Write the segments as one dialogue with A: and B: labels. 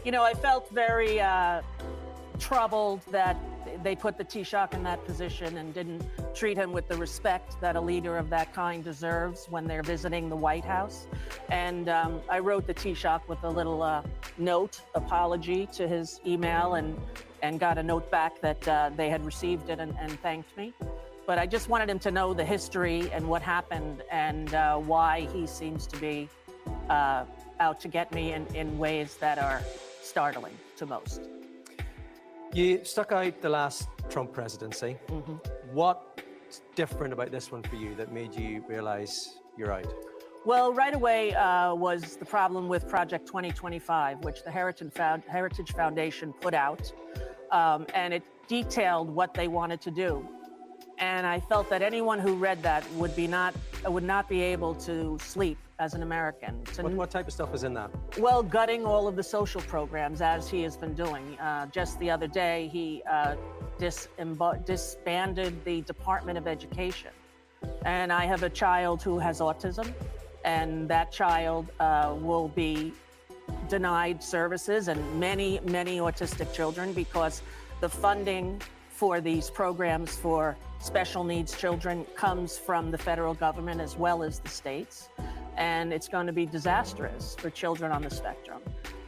A: You know, I felt very troubled that they put the Taoiseach in that position and didn't treat him with the respect that a leader of that kind deserves when they're visiting the White House. And I wrote the Taoiseach with a little note, apology to his email, and got a note back that they had received it and thanked me. But I just wanted him to know the history and what happened and why he seems to be out to get me in ways that are startling to most.
B: You stuck out the last Trump presidency. Mm-hmm. What's different about this one for you that made you realize you're out?
A: Well, right away was the problem with Project 2025, which the Heritage Foundation put out, and it detailed what they wanted to do. And I felt that anyone who read that would not be able to sleep as an American.
B: What type of stuff is in that?
A: Well, gutting all of the social programs, as he has been doing. Just the other day, he disbanded the Department of Education. And I have a child who has autism, and that child will be denied services, and many, many autistic children, because the funding for these programs for special needs children comes from the federal government as well as the states. And it's going to be disastrous for children on the spectrum.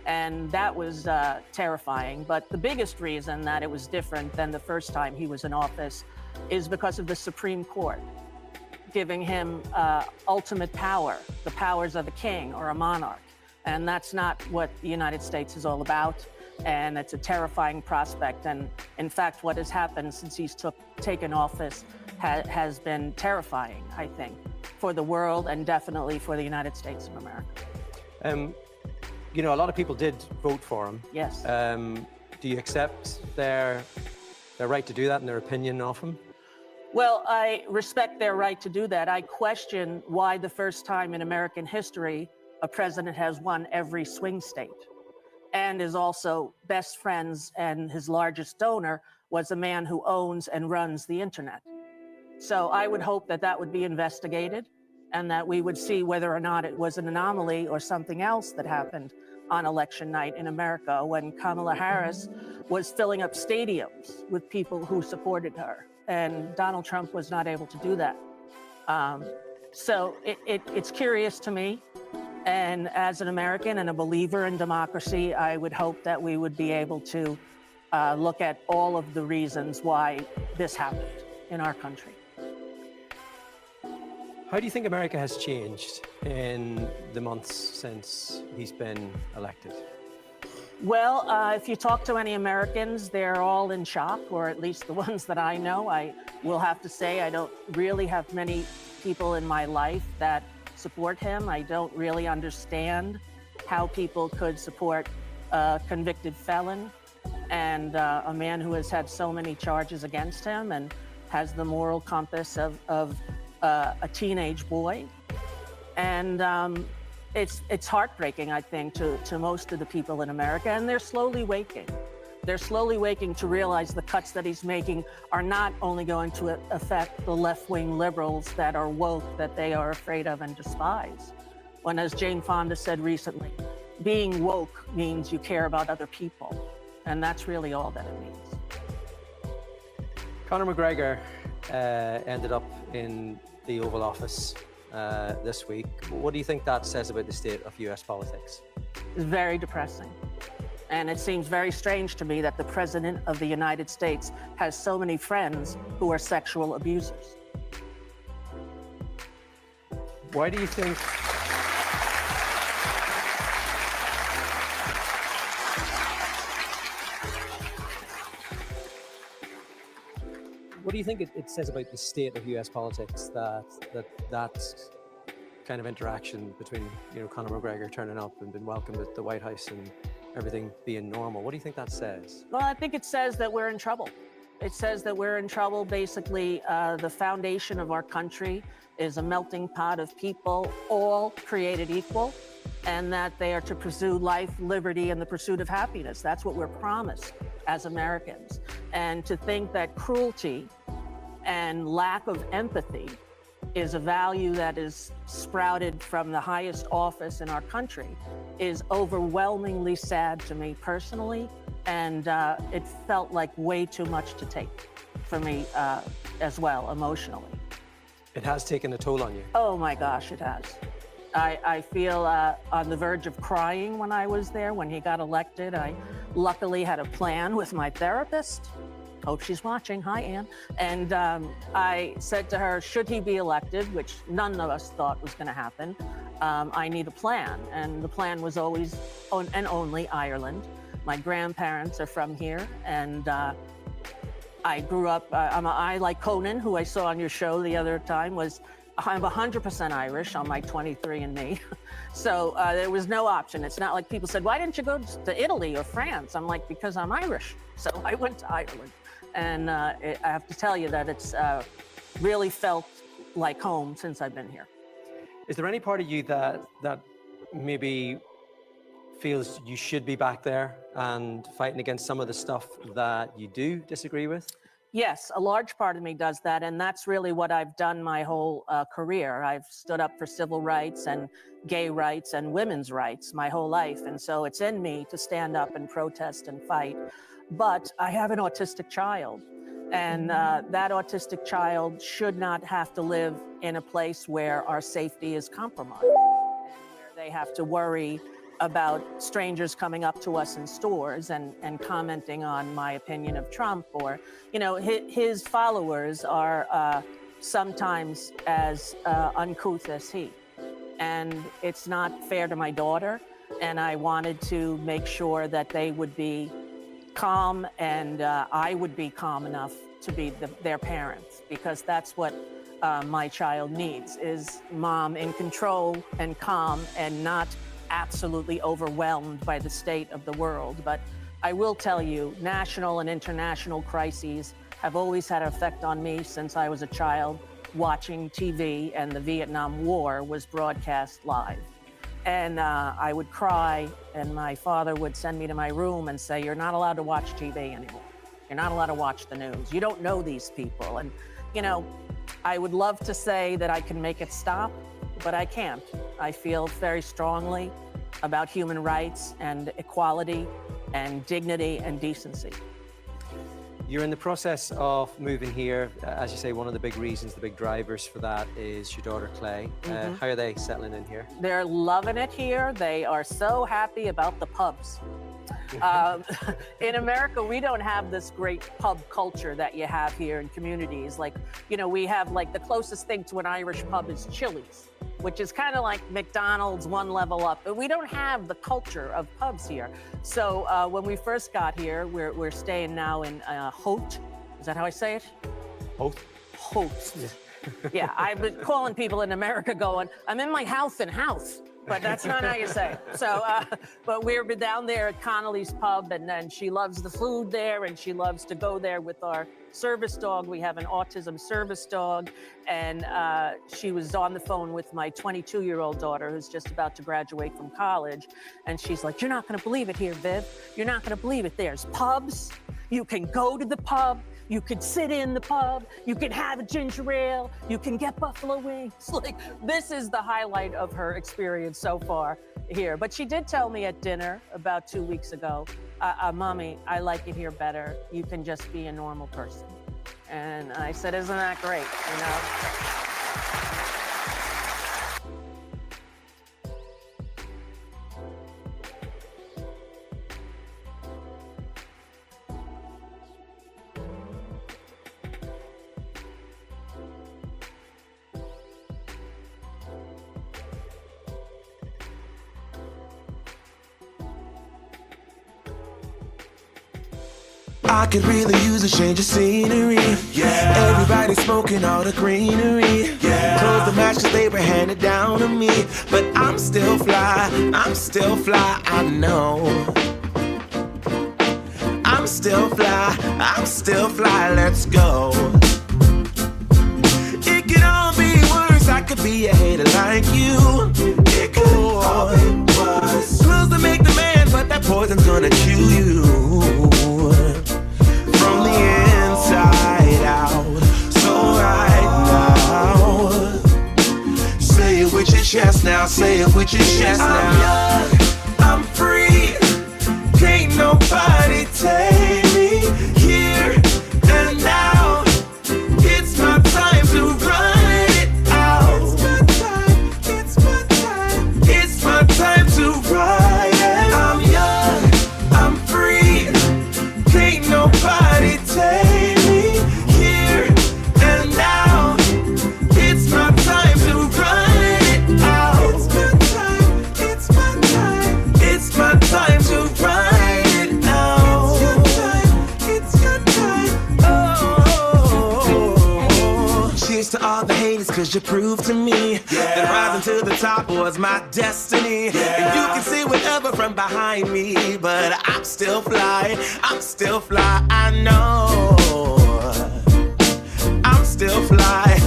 A: And that was terrifying. But the biggest reason that it was different than the first time he was in office is because of the Supreme Court giving him ultimate power, the powers of a king or a monarch. And that's not what the United States is all about. And it's a terrifying prospect. And in fact, what has happened since he's taken office has been terrifying, I think, for the world and definitely for the United States of America.
B: You know, a lot of people did vote for him.
A: Yes.
B: Do you accept their right to do that and their opinion of him?
A: Well, I respect their right to do that. I question why the first time in American history a president has won every swing state and is also best friends, and his largest donor was a man who owns and runs the internet. So I would hope that that would be investigated and that we would see whether or not it was an anomaly or something else that happened on election night in America when Kamala Harris was filling up stadiums with people who supported her, and Donald Trump was not able to do that. So it's curious to me. And as an American and a believer in democracy, I would hope that we would be able to look at all of the reasons why this happened in our country.
B: How do you think America has changed in the months since he's been elected?
A: Well, if you talk to any Americans, they're all in shock, or at least the ones that I know. I will have to say I don't really have many people in my life that support him. I don't really understand how people could support a convicted felon and a man who has had so many charges against him and has the moral compass of a teenage boy. And it's heartbreaking, I think, to most of the people in America, and they're slowly waking. They're slowly waking to realize the cuts that he's making are not only going to affect the left-wing liberals that are woke, that they are afraid of and despise. When, as Jane Fonda said recently, being woke means you care about other people. And that's really all that it means.
B: Conor McGregor ended up in the Oval Office this week. What do you think that says about the state of US politics?
A: It's very depressing. And it seems very strange to me that the President of the United States has so many friends who are sexual abusers.
B: Why do you think it says about the state of US politics that kind of interaction between, you know, Conor McGregor turning up and being welcomed at the White House and everything being normal? What do you think that says?
A: Well, I think it says that we're in trouble. It says that we're in trouble. Basically, the foundation of our country is a melting pot of people, all created equal, and that they are to pursue life, liberty, and the pursuit of happiness. That's what we're promised as Americans. And to think that cruelty and lack of empathy is a value that is sprouted from the highest office in our country is overwhelmingly sad to me personally. And it felt like way too much to take for me as well, emotionally.
B: It has taken a toll on you.
A: Oh my gosh, it has. I feel on the verge of crying when I was there, when he got elected. I luckily had a plan with my therapist. Hope she's watching. Hi, Ann. And I said to her, should he be elected, which none of us thought was going to happen, I need a plan. And the plan was always and only Ireland. My grandparents are from here, and I grew up, I like Conan, who I saw on your show the other time, I'm 100% Irish on my 23andMe. So there was no option. It's not like people said, why didn't you go to Italy or France? I'm like, because I'm Irish. So I went to Ireland. And I have to tell you that it's really felt like home since I've been here.
B: Is there any part of you that maybe feels you should be back there and fighting against some of the stuff that you do disagree with?
A: Yes, a large part of me does that, and that's really what I've done my whole career. I've stood up for civil rights and gay rights and women's rights my whole life, and so it's in me to stand up and protest and fight. But I have an autistic child, and that autistic child should not have to live in a place where our safety is compromised, and where they have to worry about strangers coming up to us in stores and commenting on my opinion of Trump, or, you know, his followers are sometimes as uncouth as he. And it's not fair to my daughter, and I wanted to make sure that they would be calm, and I would be calm enough to be their parents, because that's what my child needs, is mom in control and calm and not absolutely overwhelmed by the state of the world. But I will tell you, national and international crises have always had an effect on me since I was a child, watching TV and the Vietnam War was broadcast live. And I would cry, and my father would send me to my room and say, you're not allowed to watch TV anymore. You're not allowed to watch the news. You don't know these people. And, you know, I would love to say that I can make it stop, but I can't. I feel very strongly about human rights and equality and dignity and decency.
B: You're in the process of moving here. As you say, one of the big reasons, the big drivers for that is your daughter, Clay. How are they settling in here?
A: They're loving it here. They are so happy about the pubs. In America, we don't have this great pub culture that you have here in communities. Like, you know, we have like the closest thing to an Irish pub is Chili's, which is kind of like McDonald's one level up. But we don't have the culture of pubs here. So when we first got here, we're staying now in Hote. Is that how I say it?
B: Hote.
A: Hote. Yeah, I've been calling people in America going, I'm in my house in house. But that's not how you say it. So, but we've been down there at Connolly's Pub, and then she loves the food there, and she loves to go there with our service dog. We have an autism service dog, and she was on the phone with my 22-year-old daughter, who's just about to graduate from college, and she's like, you're not gonna believe it here, Viv. You're not gonna believe it. There's pubs. You can go to the pub. You could sit in the pub, you can have a ginger ale, you can get buffalo wings. Like, this is the highlight of her experience so far here. But she did tell me at dinner about 2 weeks ago, Mommy, I like it here better. You can just be a normal person. And I said, isn't that great, you know?
C: I could really use a change of scenery. Yeah. Everybody smoking all the greenery. Yeah. Close the match cause they were handed down to me. But I'm still fly, I know. I'm still fly, let's go. It could all be worse, I could be a hater like you. It could all be worse. Clothes to make the man, but that poison's gonna chew you. From the inside out, so right now, say it with your chest now, say it with your chest now. I'm young, I'm free, can't nobody take me here and now. It's my time to run it out. It's my time, it's my time to ride it. I'm young, I'm free, can't nobody take me here and now. It's my time to run it out. It's my time, it's my time to ride it out. It's your time, oh. Cheers to all the haters cause you proved to me that rising to the top was my destiny. And you can see whatever from behind me, but I'm still fly, I know. I'm still fly,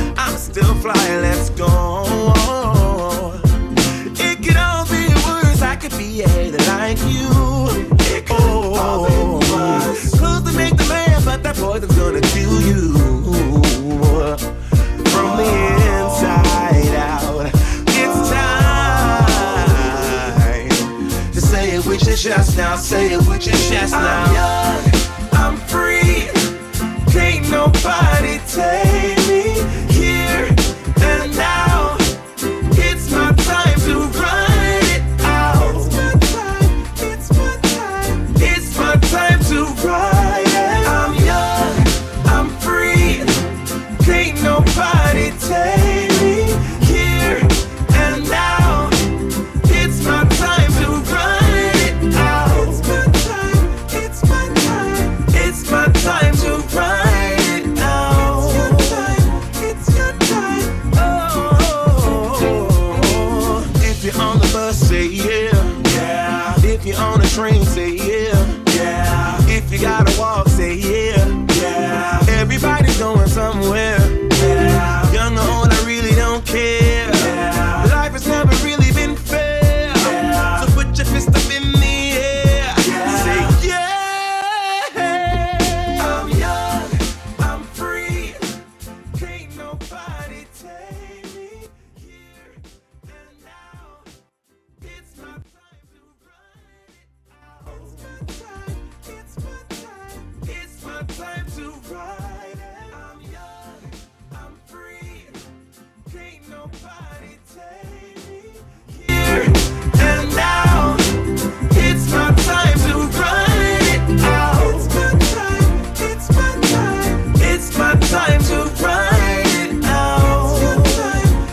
C: let's go. It could all be worse, I could be a hater like you. It could all be worse. Clothes to make the man, but that poison's gonna kill you. From the inside out, it's time to say it with your chest now, say it with your chest now. I'm young, I'm free, can't nobody take me here and now. It's my time to run it out. It's my time, it's my time to ride it. I'm young, I'm free, can't nobody take me here and now. It's my time to run it out. It's my time, it's my time to ride it out. It's your time, oh. If you're on the bus, say yeah. If you're on the train, say yeah. If you gotta walk, say yeah. Everybody's going somewhere. Young or old, I really don't care. Life has never really been fair. So put your fist up in the air. Say yeah. I'm young, I'm free, can't nobody take me here and now. It's my time to run it out. It's my time, it's my time to ride it. I'm young, I'm free, can't nobody take me here and now. It's my time to run it out. It's my time, it's my time to ride it out.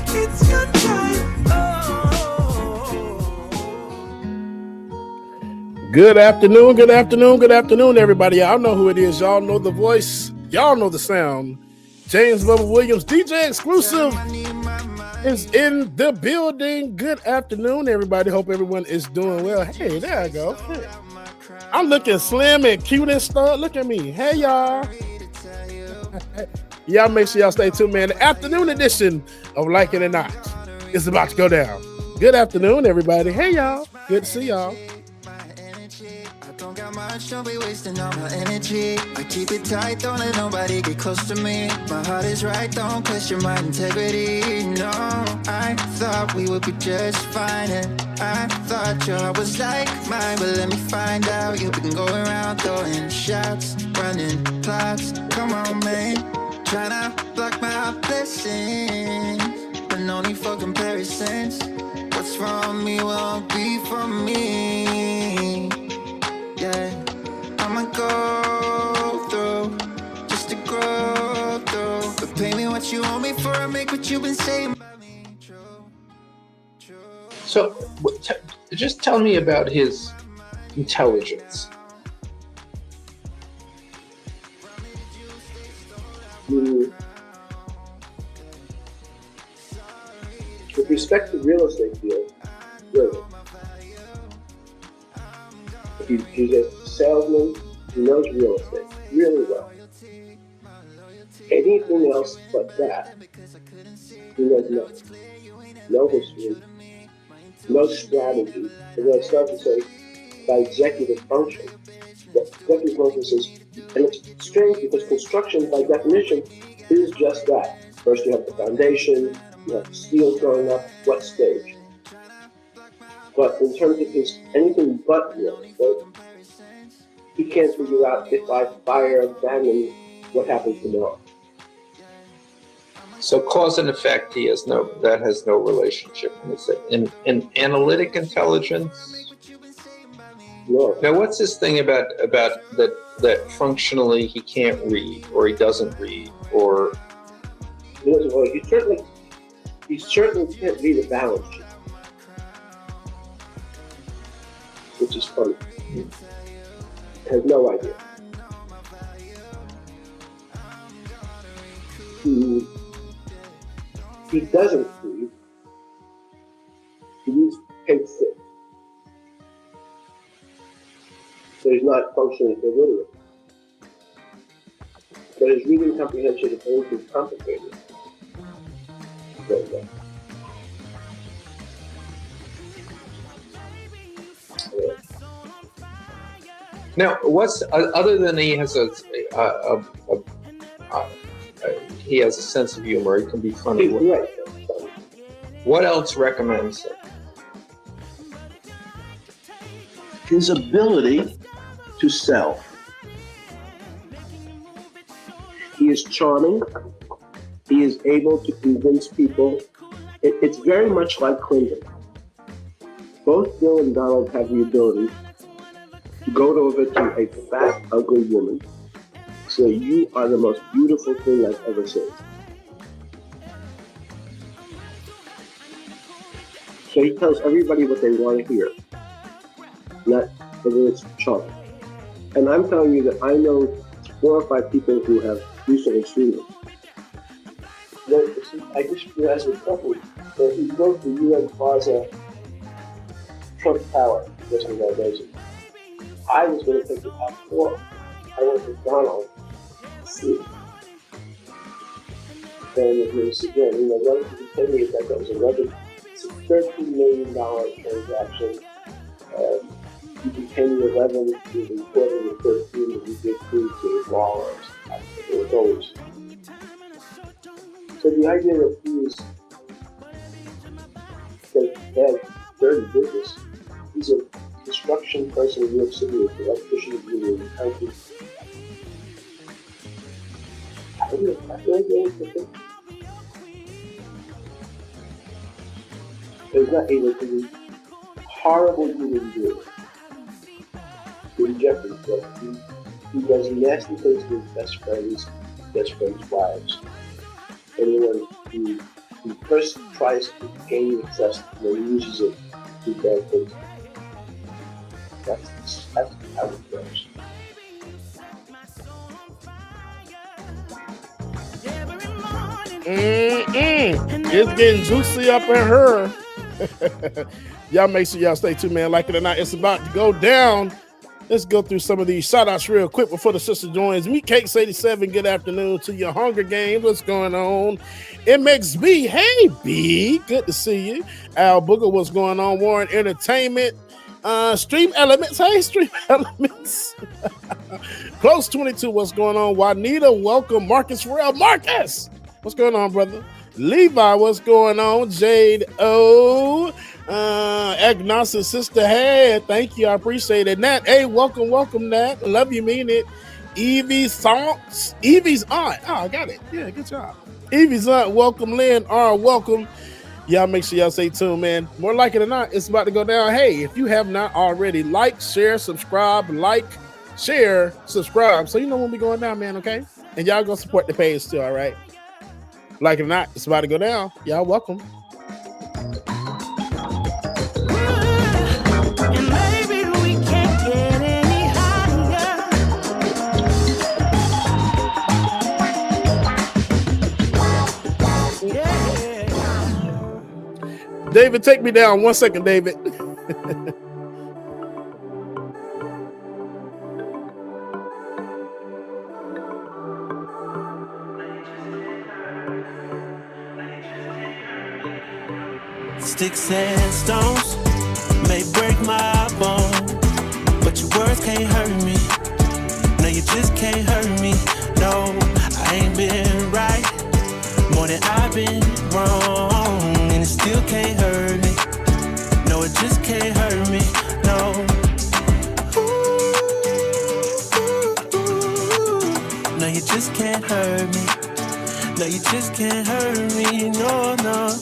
C: It's your time, oh.
D: Good afternoon, everybody. Y'all know who it is. Y'all know the voice. Y'all know the sound. James Lovell Williams, DJ Exclusive, is in the building. Good afternoon, everybody. Hope everyone is doing well. Hey, there I go. Hey. I'm looking slim and cute and stuff. Look at me. Hey, y'all. Y'all make sure y'all stay tuned, man. The afternoon edition of Like It or Not is about to go down. Good afternoon, everybody. Hey, y'all. Good to see y'all.
E: Don't got much, don't be wasting all my energy. I keep it tight, don't let nobody get close to me. My heart is right, don't question my integrity. No, I thought we would be just fine, and I thought your heart was like mine. But let me find out, you've been going around throwing shots, running plots. Come on, man, Tryna block my blessings, but no need for comparisons. What's from me won't be from me. Yeah, I'ma go through just to grow through. But pay me what you owe me for, I make what you've been saying about me true.
F: So, just tell me about his intelligence.
G: With respect to real estate deals, really, he's a salesman. He knows real estate really well. Anything else but that, he knows nothing. No history, no strategy. And when I start to say by executive function, the executive function says, and it's strange because construction by definition is just that. First you have the foundation, you have the steel going up, what stage? But in terms of his anything but real estate, he can't figure out if I fire Bannon, what happens tomorrow.
F: So cause and effect, that has no relationship. In analytic intelligence.
G: No.
F: Now, what's this thing about that functionally he can't read or he doesn't read or?
G: He doesn't. Well, he certainly can't read a balance sheet, which is funny. Has no idea. He doesn't read. He reads page 6. So he's not functionally illiterate. But his reading comprehension is only complicated.
F: Now, what's other than he has he has a sense of humor. He can be funny.
G: He's right.
F: What else recommends it?
G: His ability to sell. He is charming. He is able to convince people. It's very much like Clinton. Both Bill and Donald have the ability to go over to a fat, ugly woman, say, "You are the most beautiful thing I've ever seen." So he tells everybody what they want to hear, not whether it's charming. And I'm telling you that I know 4 or 5 people who have recently seen him. I just realized a couple that he built the UN Plaza Trump Tower just in that visit. I was going to take the top floor. I went to Donald to see. And it was again, relatively tell me that was it's a $13 million transaction. You can pay me 11 to the quarter of 13 that we did through to the wall. It was always. So the idea that he is bad, dirty business, he's a construction person in New York City, with the electrician union in the country. I don't know. He's not able to do horrible human being. He rejects himself. He does nasty things to his best friends' wives. Anyone who first tries to gain your trust and then uses it to do bad things. That's how it goes.
D: It's getting juicy up in her. Y'all make sure y'all stay tuned, man. Like it or not, it's about to go down. Let's go through some of these shout outs real quick before the sister joins. Meet Cakes 87. Good afternoon to your Hunger Games. What's going on? MXB. Hey, B. Good to see you. Al Booger. What's going on? Warren Entertainment. Stream Elements. Hey, Stream Elements. Close 22. What's going on? Juanita. Welcome. Marcus Farrell. Marcus. What's going on, brother? Levi. What's going on? Jade O. Agnostic Sister. Hey, thank you. I appreciate it. Nat. Hey, welcome, Nat. Love you, mean it. Evie's aunt. Oh, I got it. Yeah, good job. Evie's aunt, welcome. Lynn R, welcome. Y'all make sure y'all stay tuned, man. More like it or not, it's about to go down. Hey, if you have not already, like, share, subscribe, so you know when we going down, man, okay? And y'all go support the page too, all right? Like it or not, it's about to go down. Y'all welcome.
H: And maybe we can't get any higher. Yeah.
D: David, take me down. 1 second, David.
C: Sticks and stones may break my bone, but your words can't hurt me. No, you just can't hurt me. No, I ain't been right more than I've been wrong, and it still can't hurt me. No, it just can't hurt me. No. No, you just can't hurt me. No, you just can't hurt me, no.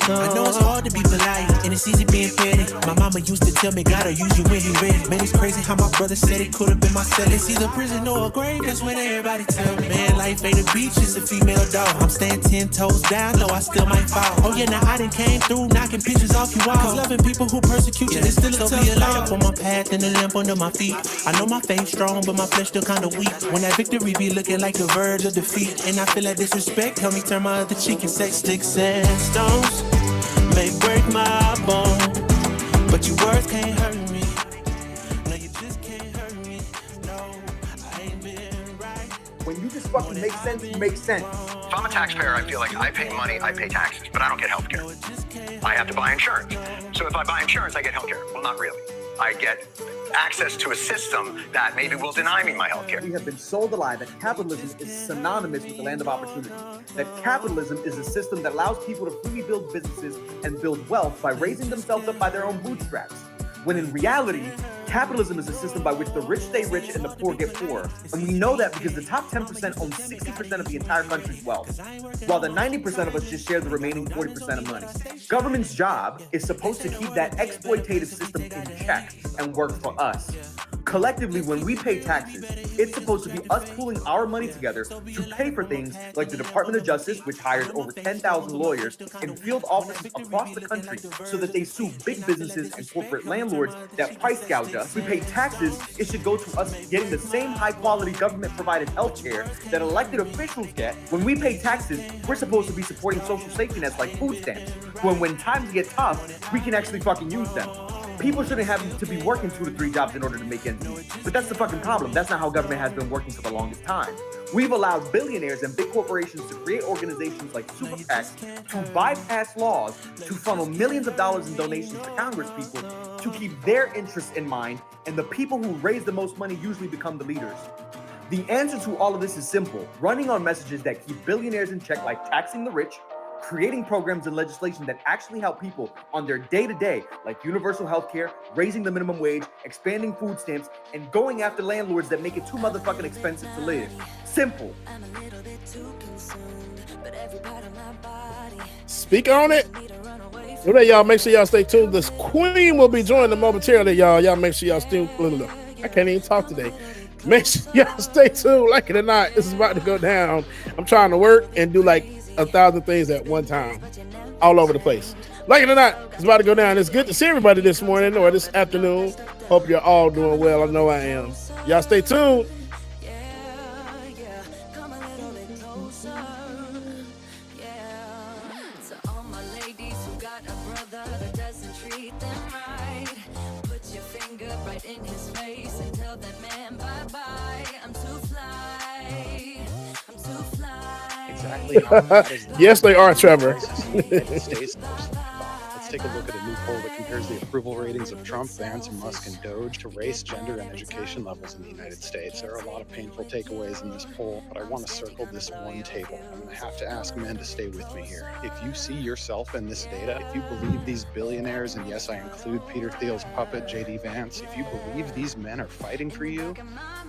C: I know it's hard to be polite, and it's easy being petty. My mama used to tell me, gotta use you when you ready. Man, it's crazy how my brother said it could've been my cell. It's either prison or a grave, that's when everybody tell me. Man, life ain't a beach, it's a female dog. I'm staying 10 toes down, though I still might fall. Oh yeah, now I done came through, knocking pictures off you all. Cause loving people who persecute you, it's still a tough be a light up on my path and a lamp under my feet. I know my faith's strong, but my flesh still kinda weak. When that victory be looking like the verge of defeat, and I feel like disrespect, help me turn my other cheek and say sticks and stones may break my bone, but your words can't hurt me. No, you just can't hurt me. No, I ain't been right.
I: When you just fucking make sense, you make sense.
J: If I'm a taxpayer, I feel like I pay money, I pay taxes, but I don't get health care. I have to buy insurance. So if I buy insurance, I get health care. Well, not really. I get access to a system that maybe will deny me my health care.
I: We have been sold a lie that capitalism is synonymous with the land of opportunity. That capitalism is a system that allows people to freely build businesses and build wealth by raising themselves up by their own bootstraps. When in reality, capitalism is a system by which the rich stay rich and the poor get poorer. And we know that because the top 10% own 60% of the entire country's wealth, while the 90% of us just share the remaining 40% of money. Government's job is supposed to keep that exploitative system in check and work for us. Collectively, when we pay taxes, it's supposed to be us pooling our money together to pay for things like the Department of Justice, which hires over 10,000 lawyers in field offices across the country so that they sue big businesses and corporate landlords that price gouge us. We pay taxes, it should go to us getting the same high-quality government-provided health care that elected officials get. When we pay taxes, we're supposed to be supporting social safety nets like food stamps, when times get tough, we can actually fucking use them. People shouldn't have to be working 2 to 3 jobs in order to make ends meet. But that's the fucking problem. That's not how government has been working for the longest time. We've allowed billionaires and big corporations to create organizations like super PACs to bypass laws to funnel millions of dollars in donations to Congress people to keep their interests in mind, and the people who raise the most money usually become the leaders. The answer to all of this is simple: running on messages that keep billionaires in check, like taxing the rich, creating programs and legislation that actually help people on their day-to-day, like universal health care, raising the minimum wage, expanding food stamps, and going after landlords that make it too motherfucking expensive to live. Simple.
D: Speak on it. Okay, y'all, make sure y'all stay tuned. This queen will be joining momentarily, y'all. Y'all make sure y'all stay tuned. I can't even talk today. Make sure y'all stay tuned. Like it or not, this is about to go down. I'm trying to work and do like 1,000 things at one time, all over the place. Like it or not, it's about to go down. It's good to see everybody this morning or this afternoon. Hope you're all doing well. I know I am. Y'all stay tuned. Yes, they are, Trevor.
K: Let's take a look at a new poll that compares the approval ratings of Trump, Vance, Musk, and Doge to race, gender, and education levels in the United States. There are a lot of painful takeaways in this poll, but I want to circle this one table. I'm going to have to ask men to stay with me here. If you see yourself in this data, if you believe these billionaires, and yes, I include Peter Thiel's puppet, J.D. Vance, if you believe these men are fighting for you,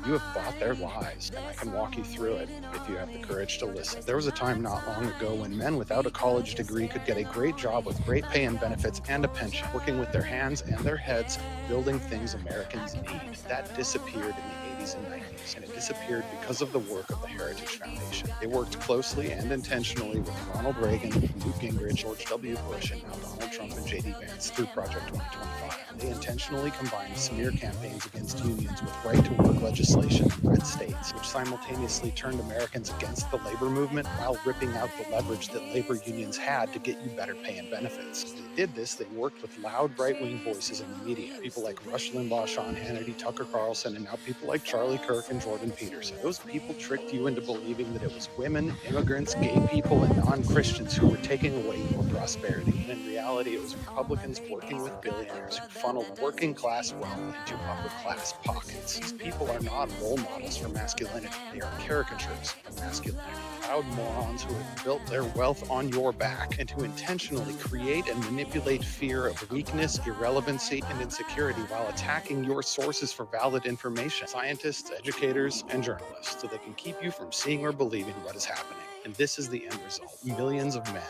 K: You have bought their lies, and I can walk you through it if you have the courage to listen. There was a time not long ago when men without a college degree could get a great job with great pay and benefits and a pension, working with their hands and their heads, building things Americans need. That disappeared in the 80s and 90s, and it disappeared because of the work of the Heritage Foundation. They worked closely and intentionally with Ronald Reagan, Newt Gingrich, George W. Bush, and now Donald Trump and J.D. Vance through Project 2025. They intentionally combined smear campaigns against unions with right-to-work legislation in red states, which simultaneously turned Americans against the labor movement while ripping out the leverage that labor unions had to get you better pay and benefits. As they did this, they worked with loud right-wing voices in the media, people like Rush Limbaugh, Sean Hannity, Tucker Carlson, and now people like Charlie Kirk and Jordan Peterson. Those people tricked you into believing that it was women, immigrants, gay people, and non-Christians who were taking away your prosperity. And in reality, it was Republicans working with billionaires who funneled working class wealth into upper class pockets. These people are not role models for masculinity. They are caricatures of masculinity. Proud morons who have built their wealth on your back and who intentionally create and manipulate fear of weakness, irrelevancy, and insecurity while attacking your sources for valid information. Scientists, educators, and journalists, so they can keep you from seeing or believing what is happening. And this is the end result. Millions of men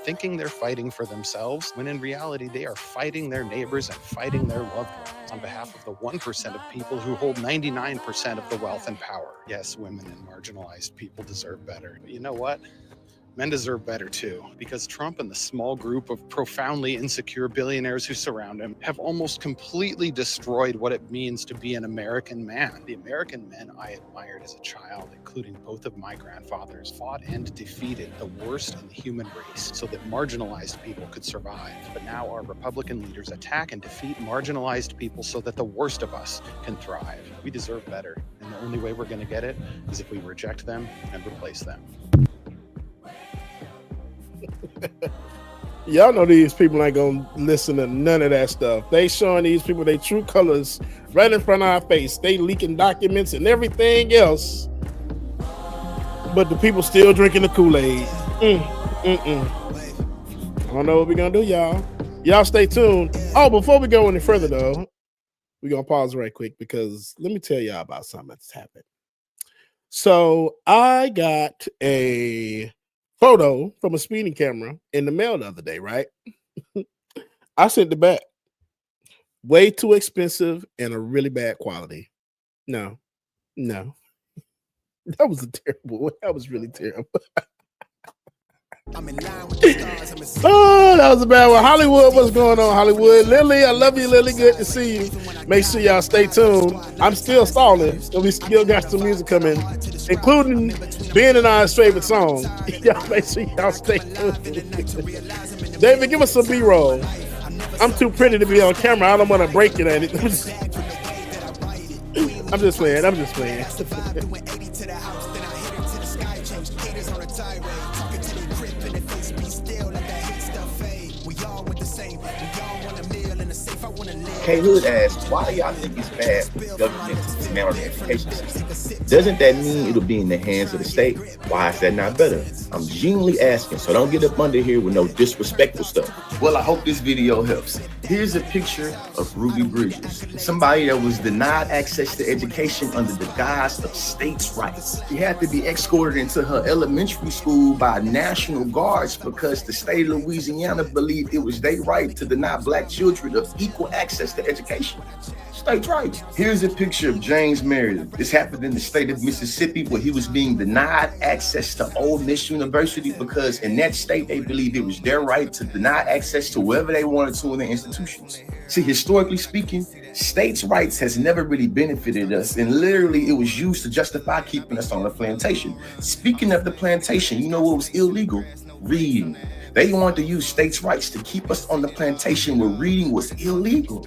K: thinking they're fighting for themselves, when in reality they are fighting their neighbors and fighting their loved ones on behalf of the 1% of people who hold 99% of the wealth and power. Yes, women and marginalized people deserve better. But you know what? Men deserve better too, because Trump and the small group of profoundly insecure billionaires who surround him have almost completely destroyed what it means to be an American man. The American men I admired as a child, including both of my grandfathers, fought and defeated the worst in the human race so that marginalized people could survive. But now our Republican leaders attack and defeat marginalized people so that the worst of us can thrive. We deserve better, and the only way we're going to get it is if we reject them and replace them.
D: Y'all know these people ain't gonna listen to none of that stuff. They showing these people their true colors right in front of our face. They leaking documents and everything else, but the people still drinking the Kool-Aid. I don't know what we're gonna do, y'all. Y'all stay tuned. Oh, before we go any further though, we're gonna pause right quick because let me tell y'all about something that's happened. So I got a photo from a speeding camera in the mail the other day, right? I sent it back. Way too expensive and a really bad quality. No. That was that was really terrible. Oh, that was a bad one. Hollywood, what's going on, Hollywood? Lily, I love you, Lily. Good to see you. Make sure y'all stay tuned. I'm still stalling, so we still got some music coming, including Ben and I's favorite song. Y'all make sure y'all stay tuned. David, give us some B-roll. I'm too pretty to be on camera. I don't want to break it at it. I'm just playing.
L: K Hood asks, why do y'all think it's bad for the government to dismantle the education system? Doesn't that mean it'll be in the hands of the state? Why is that not better? I'm genuinely asking, so don't get up under here with no disrespectful stuff. Well, I hope this video helps. Here's a picture of Ruby Bridges, somebody that was denied access to education under the guise of states' rights. She had to be escorted into her elementary school by National Guards because the state of Louisiana believed it was their right to deny Black children of equal access to education. States' rights. Here's a picture of James Meredith. This happened in the state of Mississippi, where he was being denied access to Ole Miss University because in that state they believed it was their right to deny access to wherever they wanted to in their institutions. See, historically speaking, states' rights has never really benefited us, and literally it was used to justify keeping us on the plantation. Speaking of the plantation, you know what was illegal? Reading. They wanted to use states' rights to keep us on the plantation where reading was illegal.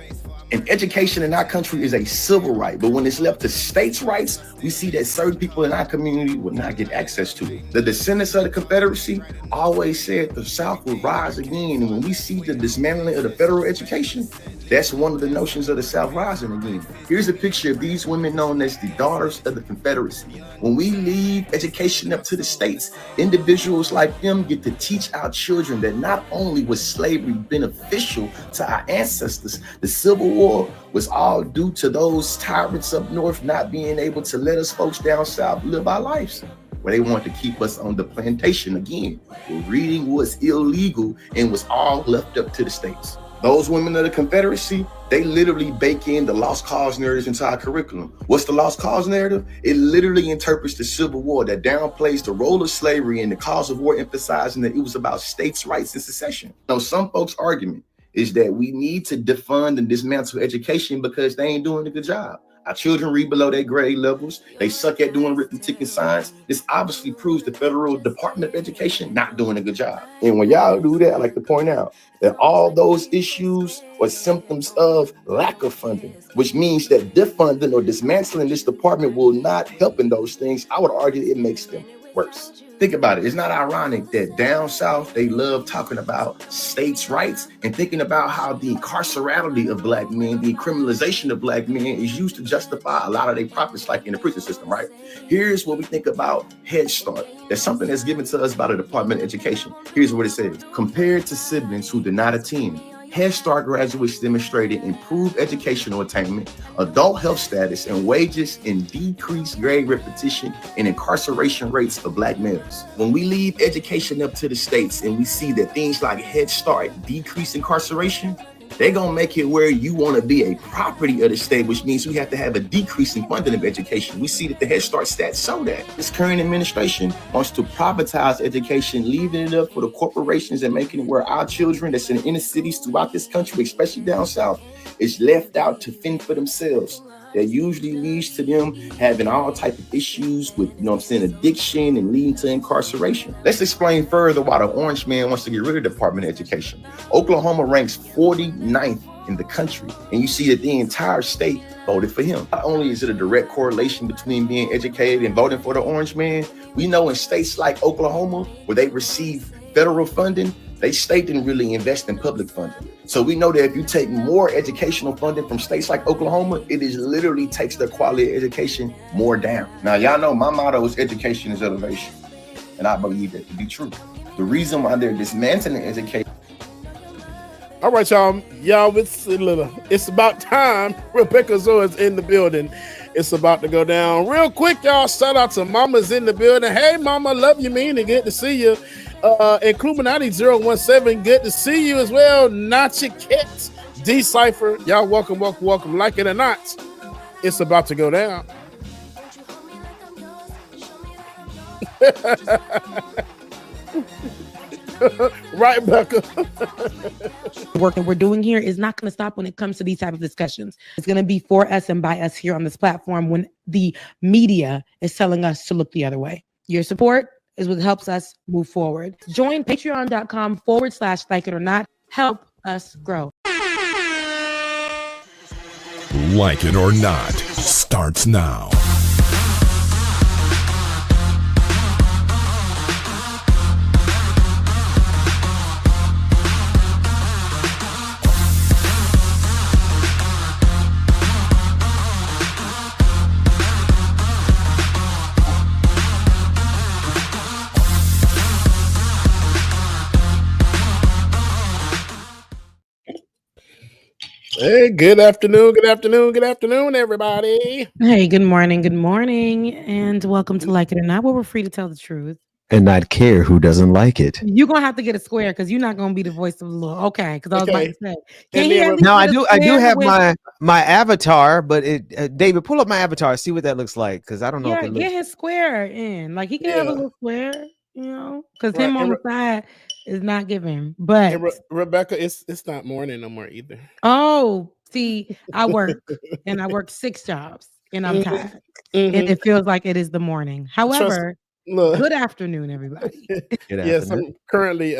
L: And education in our country is a civil right, but when it's left to states' rights, we see that certain people in our community will not get access to it. The descendants of the Confederacy always said the South will rise again, and when we see the dismantling of the federal education, That's one of the notions of the South Rising again. Here's a picture of these women known as the Daughters of the Confederacy. When we leave education up to the states, individuals like them get to teach our children that not only was slavery beneficial to our ancestors, the Civil War was all due to those tyrants up north not being able to let us folks down south live our lives. Where they wanted to keep us on the plantation again, where reading was illegal and was all left up to the states. Those women of the Confederacy, they literally bake in the lost cause narratives into our curriculum. What's the lost cause narrative? It literally interprets the Civil War that downplays the role of slavery and the cause of war, emphasizing that it was about states' rights and secession. Now, some folks' argument is that we need to defund and dismantle education because they ain't doing a good job. Our children read below their grade levels. They suck at doing arithmetic and science. This obviously proves the federal Department of Education not doing a good job. And when y'all do that, I like to point out that all those issues are symptoms of lack of funding, which means that defunding or dismantling this department will not help in those things. I would argue it makes them worse. Think about it. It's not ironic that down south, they love talking about states' rights and thinking about how the carcerality of black men, the criminalization of black men is used to justify a lot of their profits, like in the prison system, right? Here's what we think about Head Start. That's something that's given to us by the Department of Education. Here's what it says. Compared to siblings who did not attend, Head Start graduates demonstrated improved educational attainment, adult health status, and wages, and decreased grade repetition and incarceration rates for black males. When we leave education up to the states and we see that things like Head Start decrease incarceration, they're going to make it where you want to be a property of the state, which means we have to have a decrease in funding of education. We see that the Head Start stats show that. This current administration wants to privatize education, leaving it up for the corporations and making it where our children that's in the inner cities throughout this country, especially down south, is left out to fend for themselves. That usually leads to them having all type of issues with, addiction and leading to incarceration. Let's explain further why the orange man wants to get rid of the Department of Education. Oklahoma ranks 49th in the country, and you see that the entire state voted for him. Not only is it a direct correlation between being educated and voting for the orange man, we know in states like Oklahoma, where they receive federal funding, they state didn't really invest in public funding. So we know that if you take more educational funding from states like Oklahoma, it is literally takes the quality of education more down. Now, y'all know my motto is education is elevation. And I believe that to be true. The reason why they're dismantling education.
D: All right, y'all, it's about time. Rebecca Zoe is in the building. It's about to go down real quick, y'all. Shout out to Mama's in the building. Hey, Mama, love you, mean, and good to see you. And Kluminati 017, good to see you as well. Nachi Kit, Decipher, y'all welcome. Like it or not, it's about to go down. Right, Becca.
M: Work that we're doing here is not going to stop when it comes to these type of discussions. It's going to be for us and by us here on this platform when the media is telling us to look the other way. Your support is what helps us move forward. Join patreon.com/like it or not. Help us grow.
N: Like it or not starts now.
D: Hey, good afternoon, everybody.
M: Hey, good morning, and welcome to Like It or Not, where we're free to tell the truth.
O: And not care who doesn't like it.
M: You're going to have to get a square because you're not going to be the voice of the Lord. Okay, because I was about to say.
O: I do have my avatar, but David, pull up my avatar, see what that looks like, because I don't know if it looks...
M: get his square in. Like, he can have a little square, because him on the side is not giving. But
D: Rebecca, it's not morning no more either.
M: Oh, see, I work and I work 6 jobs and I'm tired. And it feels like it is the morning. However, good afternoon, everybody.
D: Yes, I'm currently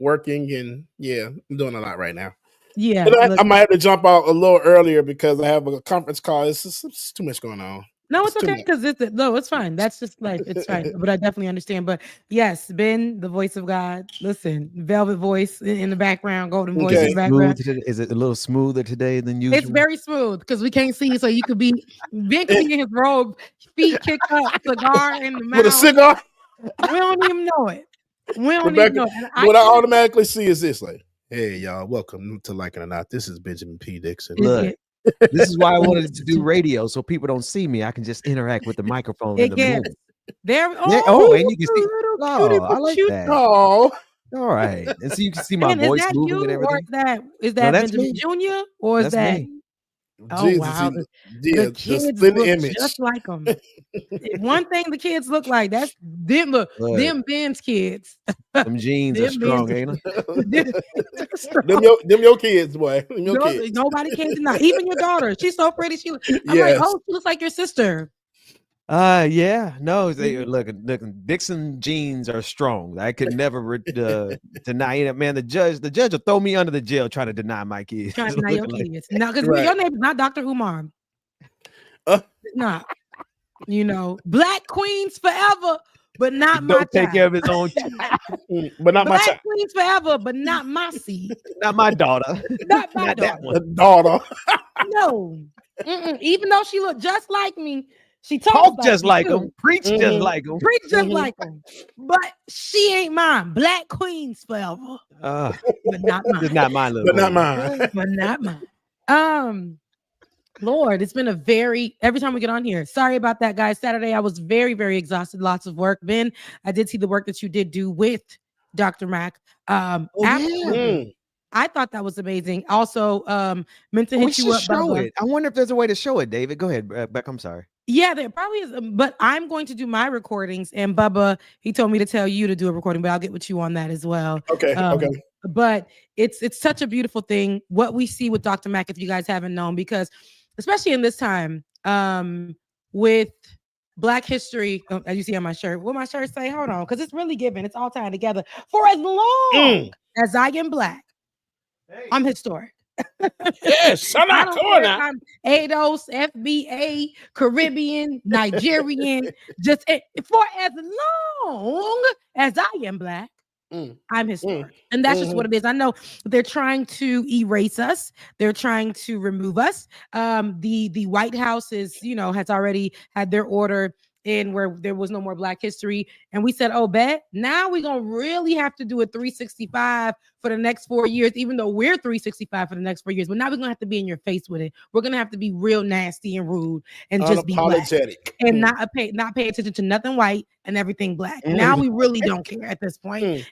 D: working and I'm doing a lot right now.
M: Yeah.
D: I might have to jump out a little earlier because I have a conference call. It's too much going on.
M: No, it's
D: It's too
M: okay because it's fine. That's just life. It's fine. But I definitely understand. But yes, Ben, the voice of God. Listen, velvet voice in the background, golden voice in the background.
O: Is it a little smoother today than usual?
M: It's very smooth because we can't see you, so you could be Ben could be in his robe, feet kicked up, cigar in the mouth.
D: With a cigar?
M: We don't even know it. We don't
D: Rebecca,
M: even know it.
D: what I automatically see is this: like, hey, y'all, welcome to Like It or Not. This is Benjamin P. Dixon.
O: Look, this is why I wanted to do radio, so people don't see me. I can just interact with the microphone in the
M: Again,
O: moment.
M: there.
O: And you can see. Oh, I like that.
D: Oh,
O: all right. And so you can see my
M: Man,
O: voice
M: is that
O: moving
M: you,
O: and
M: or
O: everything.
M: is that
O: that's
M: Benjamin
O: me.
M: Jr. or is
O: That's
M: that?
O: me.
M: Oh
D: Jesus,
M: wow,
D: yeah,
M: the kids
D: split
M: look
D: image.
M: just like them. One thing the kids look like, that's them. Look, them Ben's kids.
O: Them jeans are strong, ain't they?
D: them your kids, boy. Them your kids.
M: Nobody can deny. Even your daughter. She's so pretty. I'm like,
D: Yes.
M: oh, she looks like your sister.
O: Yeah, no, look, Dixon jeans are strong. I could never deny it. Man, the judge will throw me under the jail trying to deny my kids.
M: Trying to deny your kids. No, because your name is not Dr. Umar. Nah. You know, Black Queens forever, but not my
O: Don't take care of his own
D: but not my
M: Black
D: child.
M: Queens forever, but not my seed.
O: Not my daughter.
M: Not my
O: Not that
M: daughter.
O: one.
D: Daughter.
M: No. Even though she looked just like me, she
O: Talk
M: talks
O: just like
M: me
O: him, preach just like him.
M: Preach just like him. But she ain't mine. Black Queens forever.
O: But
M: not mine.
O: It's not mine,
D: but not mine.
M: But not mine. Lord, it's been every time we get on here. Sorry about that, guys. Saturday, I was very, very exhausted. Lots of work. Ben, I did see the work that you did do with Dr. Mac. Absolutely. I thought that was amazing. Also, meant to hit you up.
O: Show it. I wonder if there's a way to show it, David. Go ahead, Beck. I'm sorry.
M: Yeah, there probably is, but I'm going to do my recordings. And Bubba, he told me to tell you to do a recording, but I'll get with you on that as well.
D: Okay. Okay.
M: But it's such a beautiful thing what we see with Dr. Mac. If you guys haven't known, because especially in this time, with Black History, as you see on my shirt, what my shirt say? Hold on, because it's really giving. It's all tied together. For as long as I am Black, I'm historic.
D: Yes,
M: I don't care if I'm ADOS, FBA, Caribbean, Nigerian, just for as long as I am Black, I'm historic. And that's just what it is. I know they're trying to erase us. They're trying to remove us. The White House has already had their order in where there was no more Black history. And we said, oh, bet now we're going to really have to do a 365 for the next 4 years, even though we're 365 for the next 4 years. But now we're going to have to be in your face with it. We're going to have to be real nasty and rude and just be Black and not pay attention to nothing white and everything Black. Now we really don't care at this point.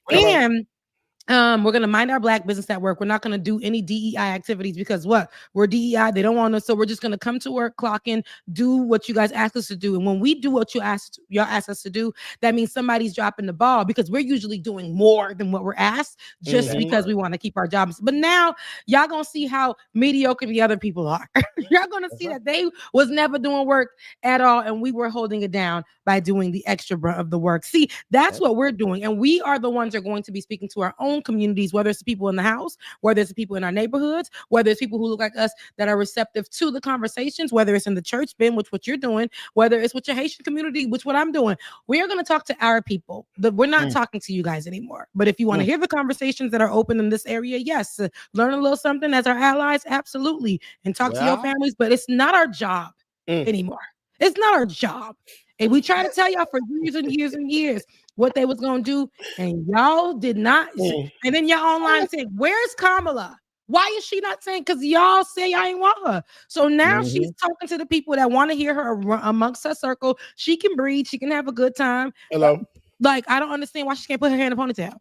M: And we're going to mind our Black business at work. We're not going to do any DEI activities because we're DEI. They don't want us. So we're just going to come to work, clock in, do what you guys ask us to do. And when we do what y'all ask us to do, that means somebody's dropping the ball because we're usually doing more than what we're asked just because we want to keep our jobs. But now y'all going to see how mediocre the other people are. Y'all going to see that they was never doing work at all. And we were holding it down by doing the extra brunt of the work. See, that's what we're doing. And we are the ones that are going to be speaking to our own communities, whether it's the people in the house, whether it's the people in our neighborhoods, whether it's people who look like us that are receptive to the conversations, whether it's in the church, Ben, which what you're doing, whether it's with your Haitian community, which what I'm doing. We are going to talk to our people. We're not talking to you guys anymore. But if you want to hear the conversations that are open in this area, yes, learn a little something as our allies, absolutely, and talk to your families. But it's not our job anymore. It's not our job. And we try to tell y'all for years and years and years what they was going to do, and y'all did not. And then y'all online saying, where's Kamala? Why is she not saying? Because y'all say I ain't want her. So now she's talking to the people that want to hear her amongst her circle. She can breathe. She can have a good time.
D: Hello.
M: Like, I don't understand why she can't put her hair in a ponytail.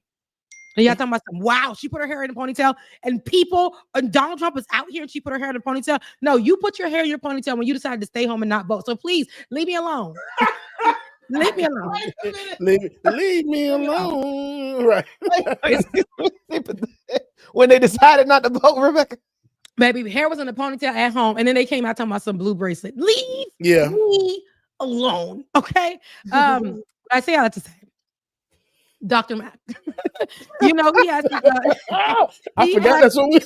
M: And y'all talking about some, wow, she put her hair in a ponytail and Donald Trump is out here and she put her hair in a ponytail. No, you put your hair in your ponytail when you decided to stay home and not vote. So please leave me alone. Leave me alone.
D: Leave me alone. Right.
O: When they decided not to vote, Rebecca.
M: Baby, hair was in a ponytail at home. And then they came out talking about some blue bracelet. Leave me alone. Okay. I say all that to say. Dr. Mac. He has
D: I forgot that's what we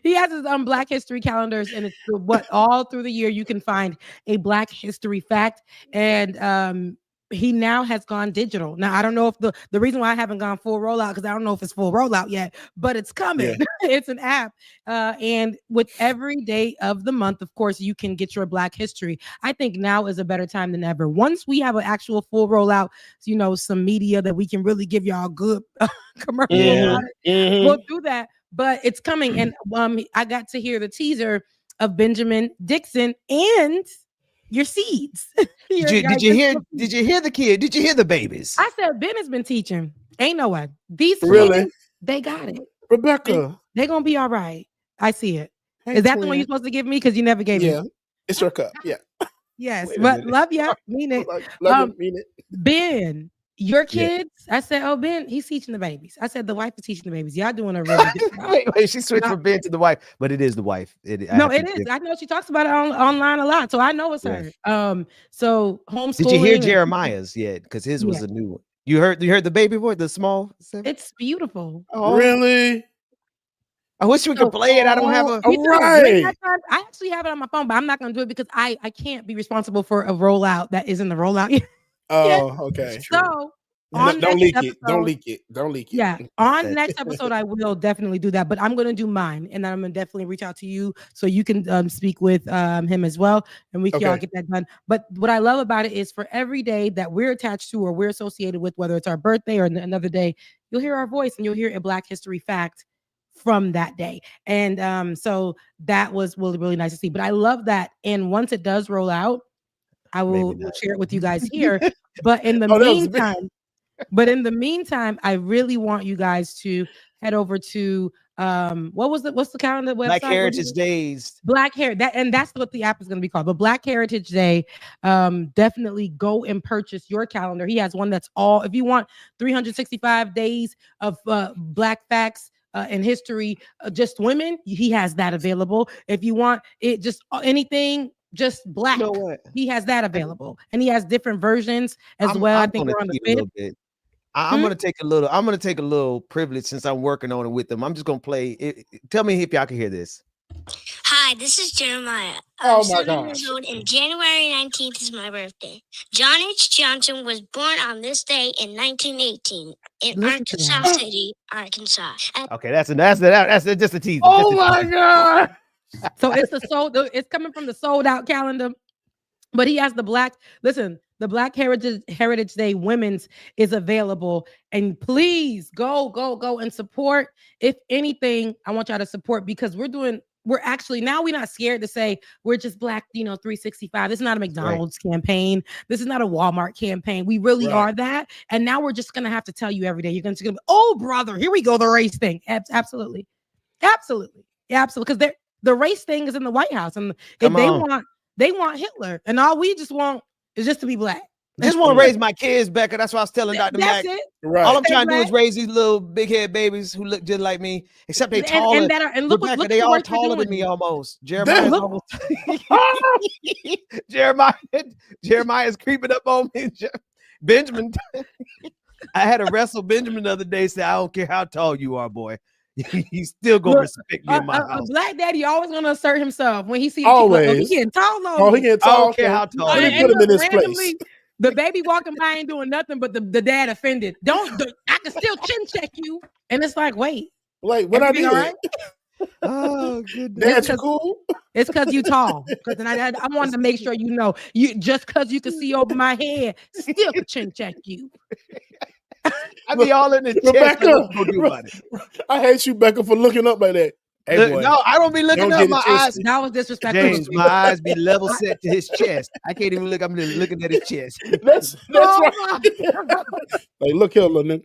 M: He has his Black History calendars, and it's what all through the year you can find a Black History fact. And he now has gone digital. Now I don't know if the reason why I haven't gone full rollout, because I don't know if it's full rollout yet, but it's coming. Yeah. It's an app, and with every day of the month, of course, you can get your Black History. I think now is a better time than ever. Once we have an actual full rollout, you know, some media that we can really give y'all good commercials about it, we'll do that. But it's coming, and I got to hear the teaser of Benjamin Dixon and your seeds.
O: Did you hear the kid? Did you hear the babies?
M: I said Ben has been teaching. Ain't no one. These
D: really
M: kids, they got it.
D: Rebecca,
M: they're gonna be all right. I see it. Hey, is that twin. The one you're supposed to give me? Because you never gave me.
D: Yeah, it's your cup. Yeah.
M: Yes, but love ya. Mean it.
D: Love you, mean it.
M: Ben, your kids. Yeah. I said, oh, Ben, he's teaching the babies. I said the wife is teaching the babies. Y'all doing a really good job.
O: wait, she switched from Ben to the wife, but it is the wife.
M: It is. I know she talks about it online a lot, so I know it's her. So homeschooling.
O: Did you hear Jeremiah's yet? Because his was a new one. You heard the baby boy, the small?
M: It's beautiful.
D: Oh, really?
O: I wish we could play it. I don't have a.
M: Right. I actually have it on my phone, but I'm not going to do it because I can't be responsible for a rollout that isn't the rollout yet.
D: Oh, okay.
M: So
D: don't leak it. Don't leak it. Don't leak it.
M: Yeah. On next episode, I will definitely do that, but I'm going to do mine, and then I'm going to definitely reach out to you so you can speak with him as well, and we can all get that done. But what I love about it is for every day that we're attached to or we're associated with, whether it's our birthday or another day, you'll hear our voice and you'll hear a Black History fact from that day. And so that was really, really nice to see. But I love that. And once it does roll out, I will share it with you guys here. But in the meantime, I really want you guys to head over to what's the calendar website?
O: Black Heritage Days.
M: That's what the app is going to be called. But Black Heritage Day, definitely go and purchase your calendar. He has one that's all, if you want 365 days of Black facts in history, just women, he has that available. If you want it, just anything. Just Black.
O: You know what?
M: He has that available, and he has different versions as well. I think we're on the 5th.
O: I'm gonna take a little privilege since I'm working on it with them. I'm just gonna play it. Tell me if y'all can hear this.
P: Hi, this is Jeremiah.
D: I'm
P: 7 years old, and January 19th is my birthday. John H. Johnson was born on this day in 1918 in Arkansas City, Arkansas.
O: Okay, that's just a teaser.
D: Oh my God.
M: So it's coming from the sold out calendar, but he has the Black Heritage Day Women's is available, and please go and support. If anything, I want y'all to support because we're actually now we're not scared to say we're just Black, 365. This is not a McDonald's campaign. This is not a Walmart campaign. We really are that. And now we're just going to have to tell you every day. You're going to be, oh, brother, here we go. The race thing. Absolutely. Because the race thing is in the White House, and they want Hitler, and all we just want is just to be Black.
O: I just want to raise my kids, Becca. That's what I was telling Dr. Mack.
D: Right.
O: All I'm trying to do is raise these little big head babies who look just like me, except they taller.
M: And look
O: they all taller than me almost. Jeremiah's almost. Jeremiah is creeping up on me. Benjamin. I had to wrestle Benjamin the other day. Say, I don't care how tall you are, boy. He's still gonna respect me in my house.
M: A Black daddy always gonna assert himself when he sees
D: always.
M: He getting tall.
D: Oh, he getting tall.
O: I don't care how tall.
D: Let me put him in his place.
M: The baby walking by ain't doing nothing, but the dad offended. I can still chin check you, and it's like, wait,
D: what I did?
M: All right?
O: Oh, goodness.
D: Dad, you cool?
M: It's because you tall. Because I wanted to make sure you just because you can see over my head, still chin check you.
O: I be all in the
D: Rebecca, I hate you, Becca, for looking up like that. Hey, boy,
O: no, I don't be looking up. My eyes.
M: That was disrespectful.
O: James, my eyes be level set to his chest. I can't even look. I'm just looking at his chest.
D: That's right. Like, look here, little nigga.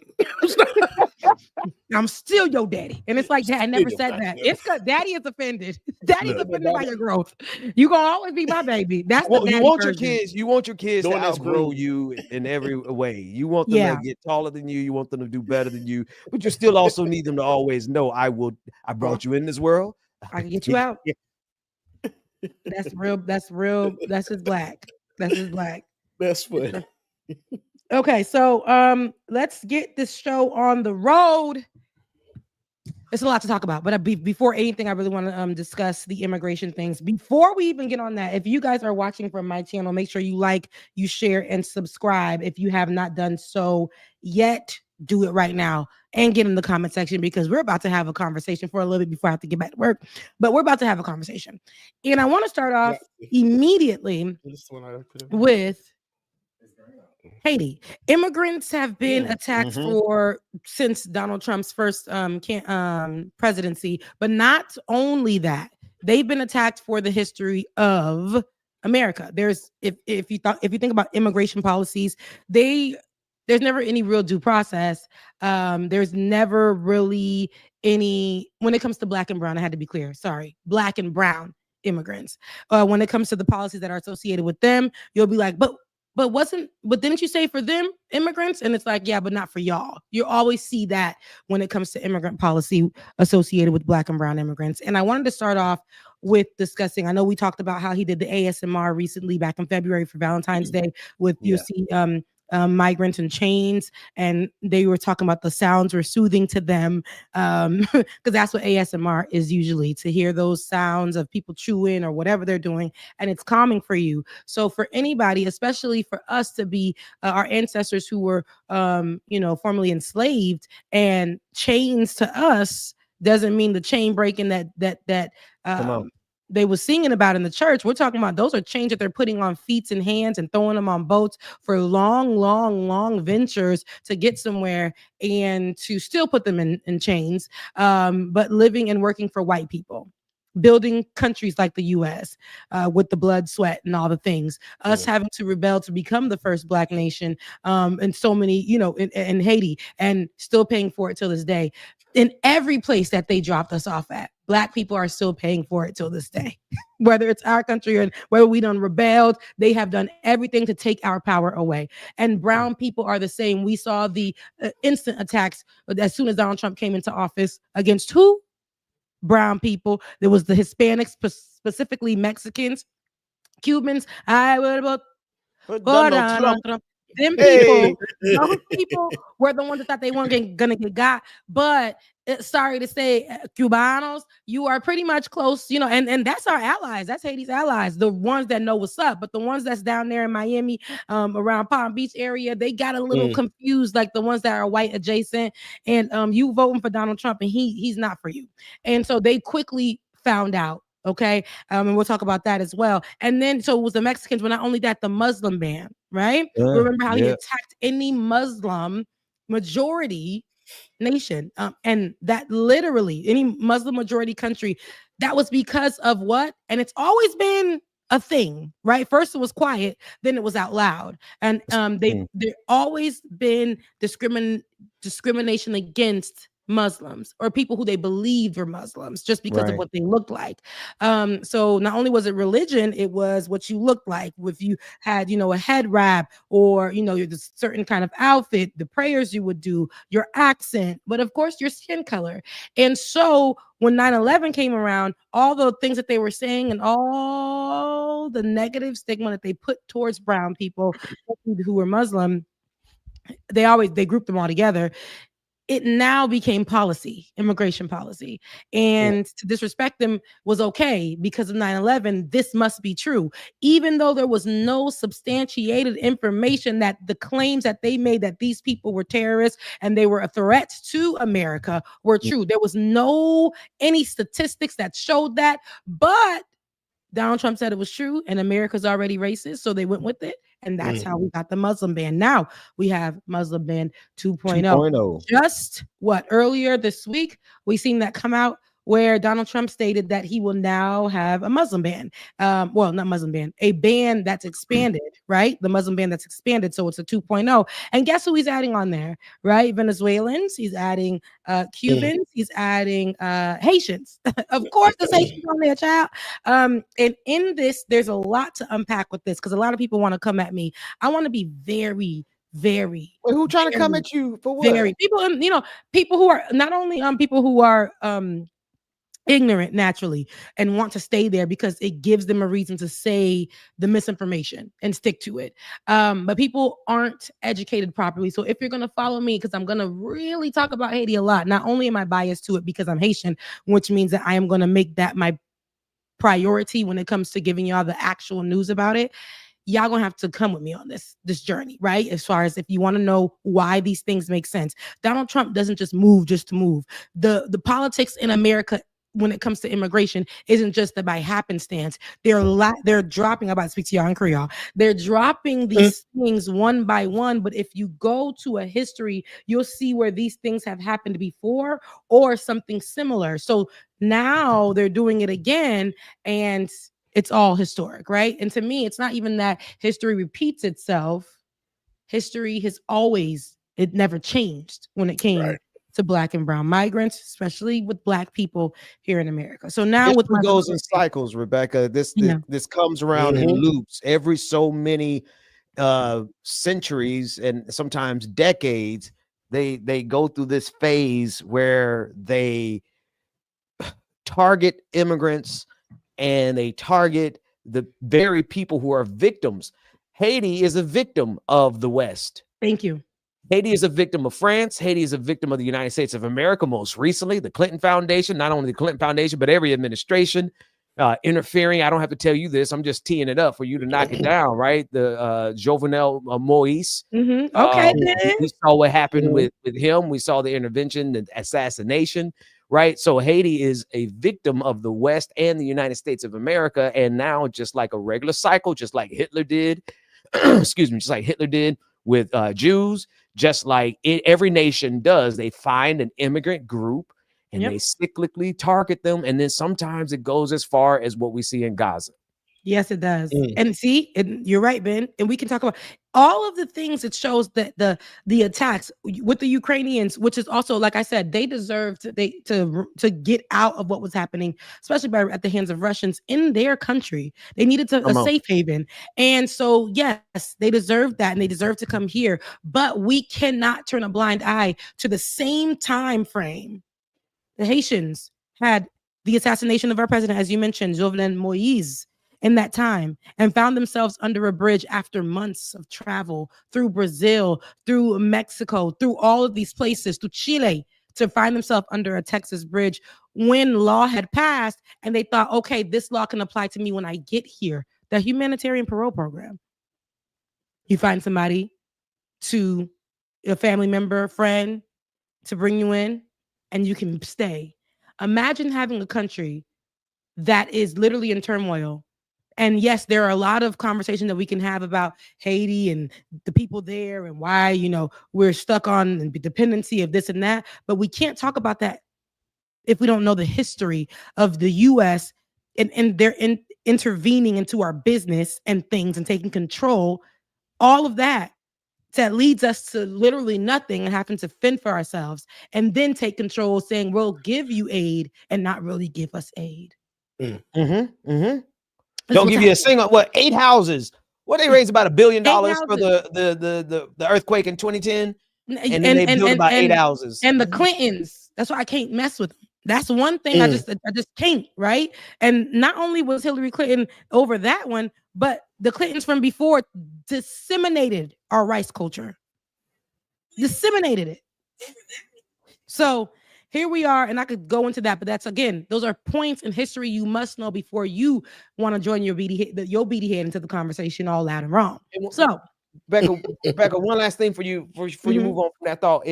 M: I'm still your daddy. And it's like, Dad never said that. It's because daddy is offended. Daddy's offended by your growth. You're going to always be my baby. That's the
O: you want version. You want your kids to outgrow you in every way. You want them to get taller than you. You want them to do better than you. But you still also need them to always know, I brought you in this world.
M: I can get you out. That's real. That's just Black. That's just Black.
D: That's funny.
M: Okay, so let's get this show on the road. it's a lot to talk about. But before anything, I really want to discuss the immigration things. Before we even get on that, if you guys are watching from my channel, make sure you like, you share, and subscribe. If you have not done so yet, do it right now and get in the comment section, because we're about to have a conversation for a little bit before I have to get back to work. But we're about to have a conversation. And I want to start off immediately with Haiti. Immigrants have been attacked for since Donald Trump's first presidency, but not only that, they've been attacked for the history of America. There's if you think about immigration policies, there's never any real due process. There's never really any when it comes to black and brown. I had to be clear. Sorry, black and brown immigrants. When it comes to the policies that are associated with them, you'll be like, but didn't you say for them immigrants? And it's like, yeah, but not for y'all. You always see that when it comes to immigrant policy associated with black and brown immigrants. And I wanted to start off with discussing, I know we talked about how he did the ASMR recently back in February for Valentine's Day with UC Migrants in Chains, and they were talking about the sounds were soothing to them, because that's what ASMR is usually, to hear those sounds of people chewing or whatever they're doing, and it's calming for you. So for anybody, especially for us to be our ancestors who were formerly enslaved, and chains to us doesn't mean the chain breaking that they were singing about in the church. We're talking about those are chains that they're putting on feet and hands and throwing them on boats for long ventures to get somewhere, and to still put them in chains, but living and working for white people, building countries like the US with the blood, sweat, and all the things. Us having to rebel to become the first black nation, and so many, in Haiti, and still paying for it till this day. In every place that they dropped us off at, black people are still paying for it till this day. Whether it's our country or whether we done rebelled, they have done everything to take our power away. And brown people are the same. We saw the instant attacks as soon as Donald Trump came into office against who? Brown people. There was the Hispanics, specifically Mexicans, Cubans. I would vote for Donald Trump. Them people, those people were the ones that thought they weren't gonna get got. But sorry to say, Cubanos, you are pretty much close, and that's our allies. That's Haiti's allies, the ones that know what's up. But the ones that's down there in Miami, around Palm Beach area, they got a little confused, like the ones that are white adjacent. And you voting for Donald Trump, and he's not for you. And so they quickly found out. Okay. And we'll talk about that as well. And then, so it was the Mexicans, but not only that, the Muslim ban, right? Remember how he attacked any Muslim majority nation, and that literally any Muslim majority country, that was because of what? And it's always been a thing, right? First it was quiet, then it was out loud. And there always been discrimination against Muslims or people who they believed were Muslims just because of what they looked like. So not only was it religion, it was what you looked like. If you had, a head wrap, or, the certain kind of outfit, the prayers you would do, your accent, but of course your skin color. And so when 9/11 came around, all the things that they were saying and all the negative stigma that they put towards brown people who were Muslim, they grouped them all together. It now became policy, immigration policy. And to disrespect them was okay because of 9/11. This must be true. Even though there was no substantiated information that the claims that they made that these people were terrorists and they were a threat to America were true. There was any statistics that showed that, but Donald Trump said it was true, and America's already racist, so they went with it, and that's how we got the Muslim ban. Now we have Muslim ban 2.0. Just earlier this week, we seen that come out where Donald Trump stated that he will now have a Muslim ban. Well, not Muslim ban, a ban that's expanded, right? The Muslim ban that's expanded, so it's a 2.0. And guess who he's adding on there, right? Venezuelans, he's adding Cubans, he's adding Haitians. Of course, there's Haitians on there, child. And in this, there's a lot to unpack with this because a lot of people want to come at me. I want to be very
O: who trying to come at you for what?
M: People, people who are not only people who are ignorant naturally and want to stay there because it gives them a reason to say the misinformation and stick to it. But people aren't educated properly. So if you're going to follow me, because I'm going to really talk about Haiti a lot, not only am I biased to it because I'm Haitian, which means that I am going to make that my priority when it comes to giving y'all the actual news about it. Y'all gonna have to come with me on this journey, right? As far as if you want to know why these things make sense. Donald Trump doesn't just to move. The politics in America when it comes to immigration isn't just by happenstance. They're dropping. I'm about to speak to y'all in Creole. They're dropping these things one by one. But if you go to a history, you'll see where these things have happened before or something similar. So now they're doing it again, and it's all historic, right? And to me, it's not even that history repeats itself. History has it never changed when it came to Black and brown migrants, especially with Black people here in America. So now
O: history goes in cycles, Rebecca. This comes around in loops every so many centuries and sometimes decades. They go through this phase where they target immigrants and they target the very people who are victims. Haiti is a victim of the West.
M: Thank you.
O: Haiti is a victim of France. Haiti is a victim of the United States of America. Most recently, the Clinton Foundation, not only the Clinton Foundation, but every administration interfering. I don't have to tell you this. I'm just teeing it up for you to knock it down, right? The Jovenel Moise.
M: Okay.
O: We saw what happened with him. We saw the intervention, the assassination. Right. So Haiti is a victim of the West and the United States of America. And now, just like a regular cycle, just like Hitler did, just like Hitler did with Jews, just like every nation does, they find an immigrant group and they cyclically target them. And then sometimes it goes as far as what we see in Gaza.
M: Yes, it does. And see, you're right, Ben. And we can talk about all of the things it shows that the attacks with the Ukrainians, which is also, like I said, they deserve to get out of what was happening, especially at the hands of Russians in their country. They needed a safe haven. And so, yes, they deserve that and they deserve to come here. But we cannot turn a blind eye to the same time frame. The Haitians had the assassination of our president, as you mentioned, Jovenel Moise, in that time, and found themselves under a bridge after months of travel through Brazil, through Mexico, through all of these places, through Chile, to find themselves under a Texas bridge when law had passed. And they thought, okay, this law can apply to me when I get here. The humanitarian parole program. You find somebody, a family member, friend, to bring you in, and you can stay. Imagine having a country that is literally in turmoil. And yes, there are a lot of conversations that we can have about Haiti and the people there and why, we're stuck on the dependency of this and that. But we can't talk about that if we don't know the history of the U.S. and they're intervening into our business and things and taking control. All of that leads us to literally nothing and having to fend for ourselves and then take control, saying we'll give you aid and not really give us aid.
O: Don't give you a single 8 houses. What they raised about $1 billion for the earthquake in 2010, and then they built about 8 houses.
M: And the Clintons, that's why I can't mess with them. That's one thing I just can't, right? And not only was Hillary Clinton over that one, but the Clintons from before disseminated our rice culture, disseminated it. So here we are, and I could go into that, but that's, again, those are points in history you must know before you want to join your beady head into the conversation all loud and wrong. So,
O: Becca, one last thing for you before you move on from that thought.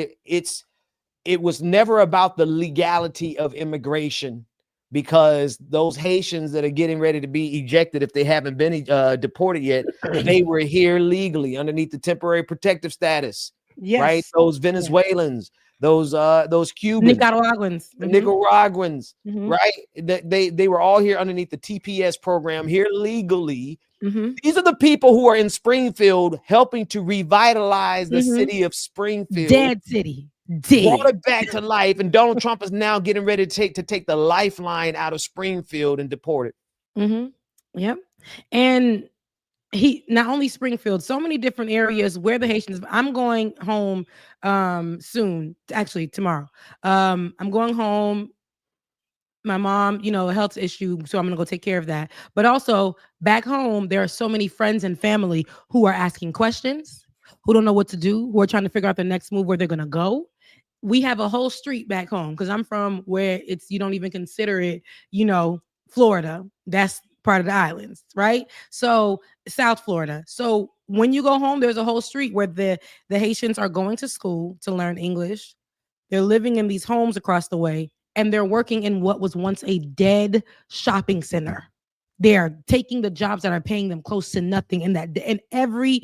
O: It was never about the legality of immigration, because those Haitians that are getting ready to be ejected, if they haven't been deported yet, they were here legally underneath the temporary protective status.
M: Yes.
O: Right? Those Venezuelans, those Cubans, Nicaraguans, right? They were all here underneath the TPS program, here legally. These are the people who are in Springfield helping to revitalize the city of Springfield.
M: Dead city.
O: Brought it back to life, and Donald Trump is now getting ready to take the lifeline out of Springfield and deport it.
M: Yep. And he not only Springfield, so many different areas where the Haitians. I'm going home soon, actually tomorrow. I'm going home my mom, a health issue, so I'm gonna go take care of that. But also back home, there are so many friends and family who are asking questions, who don't know what to do, who are trying to figure out the next move, where they're gonna go. We have a whole street back home because I'm from where you don't even consider it, Florida. That's part of the islands, right? So South Florida. So when you go home, there's a whole street where the Haitians are going to school to learn English. They're living in these homes across the way, and they're working in what was once a dead shopping center. They're taking the jobs that are paying them close to nothing in every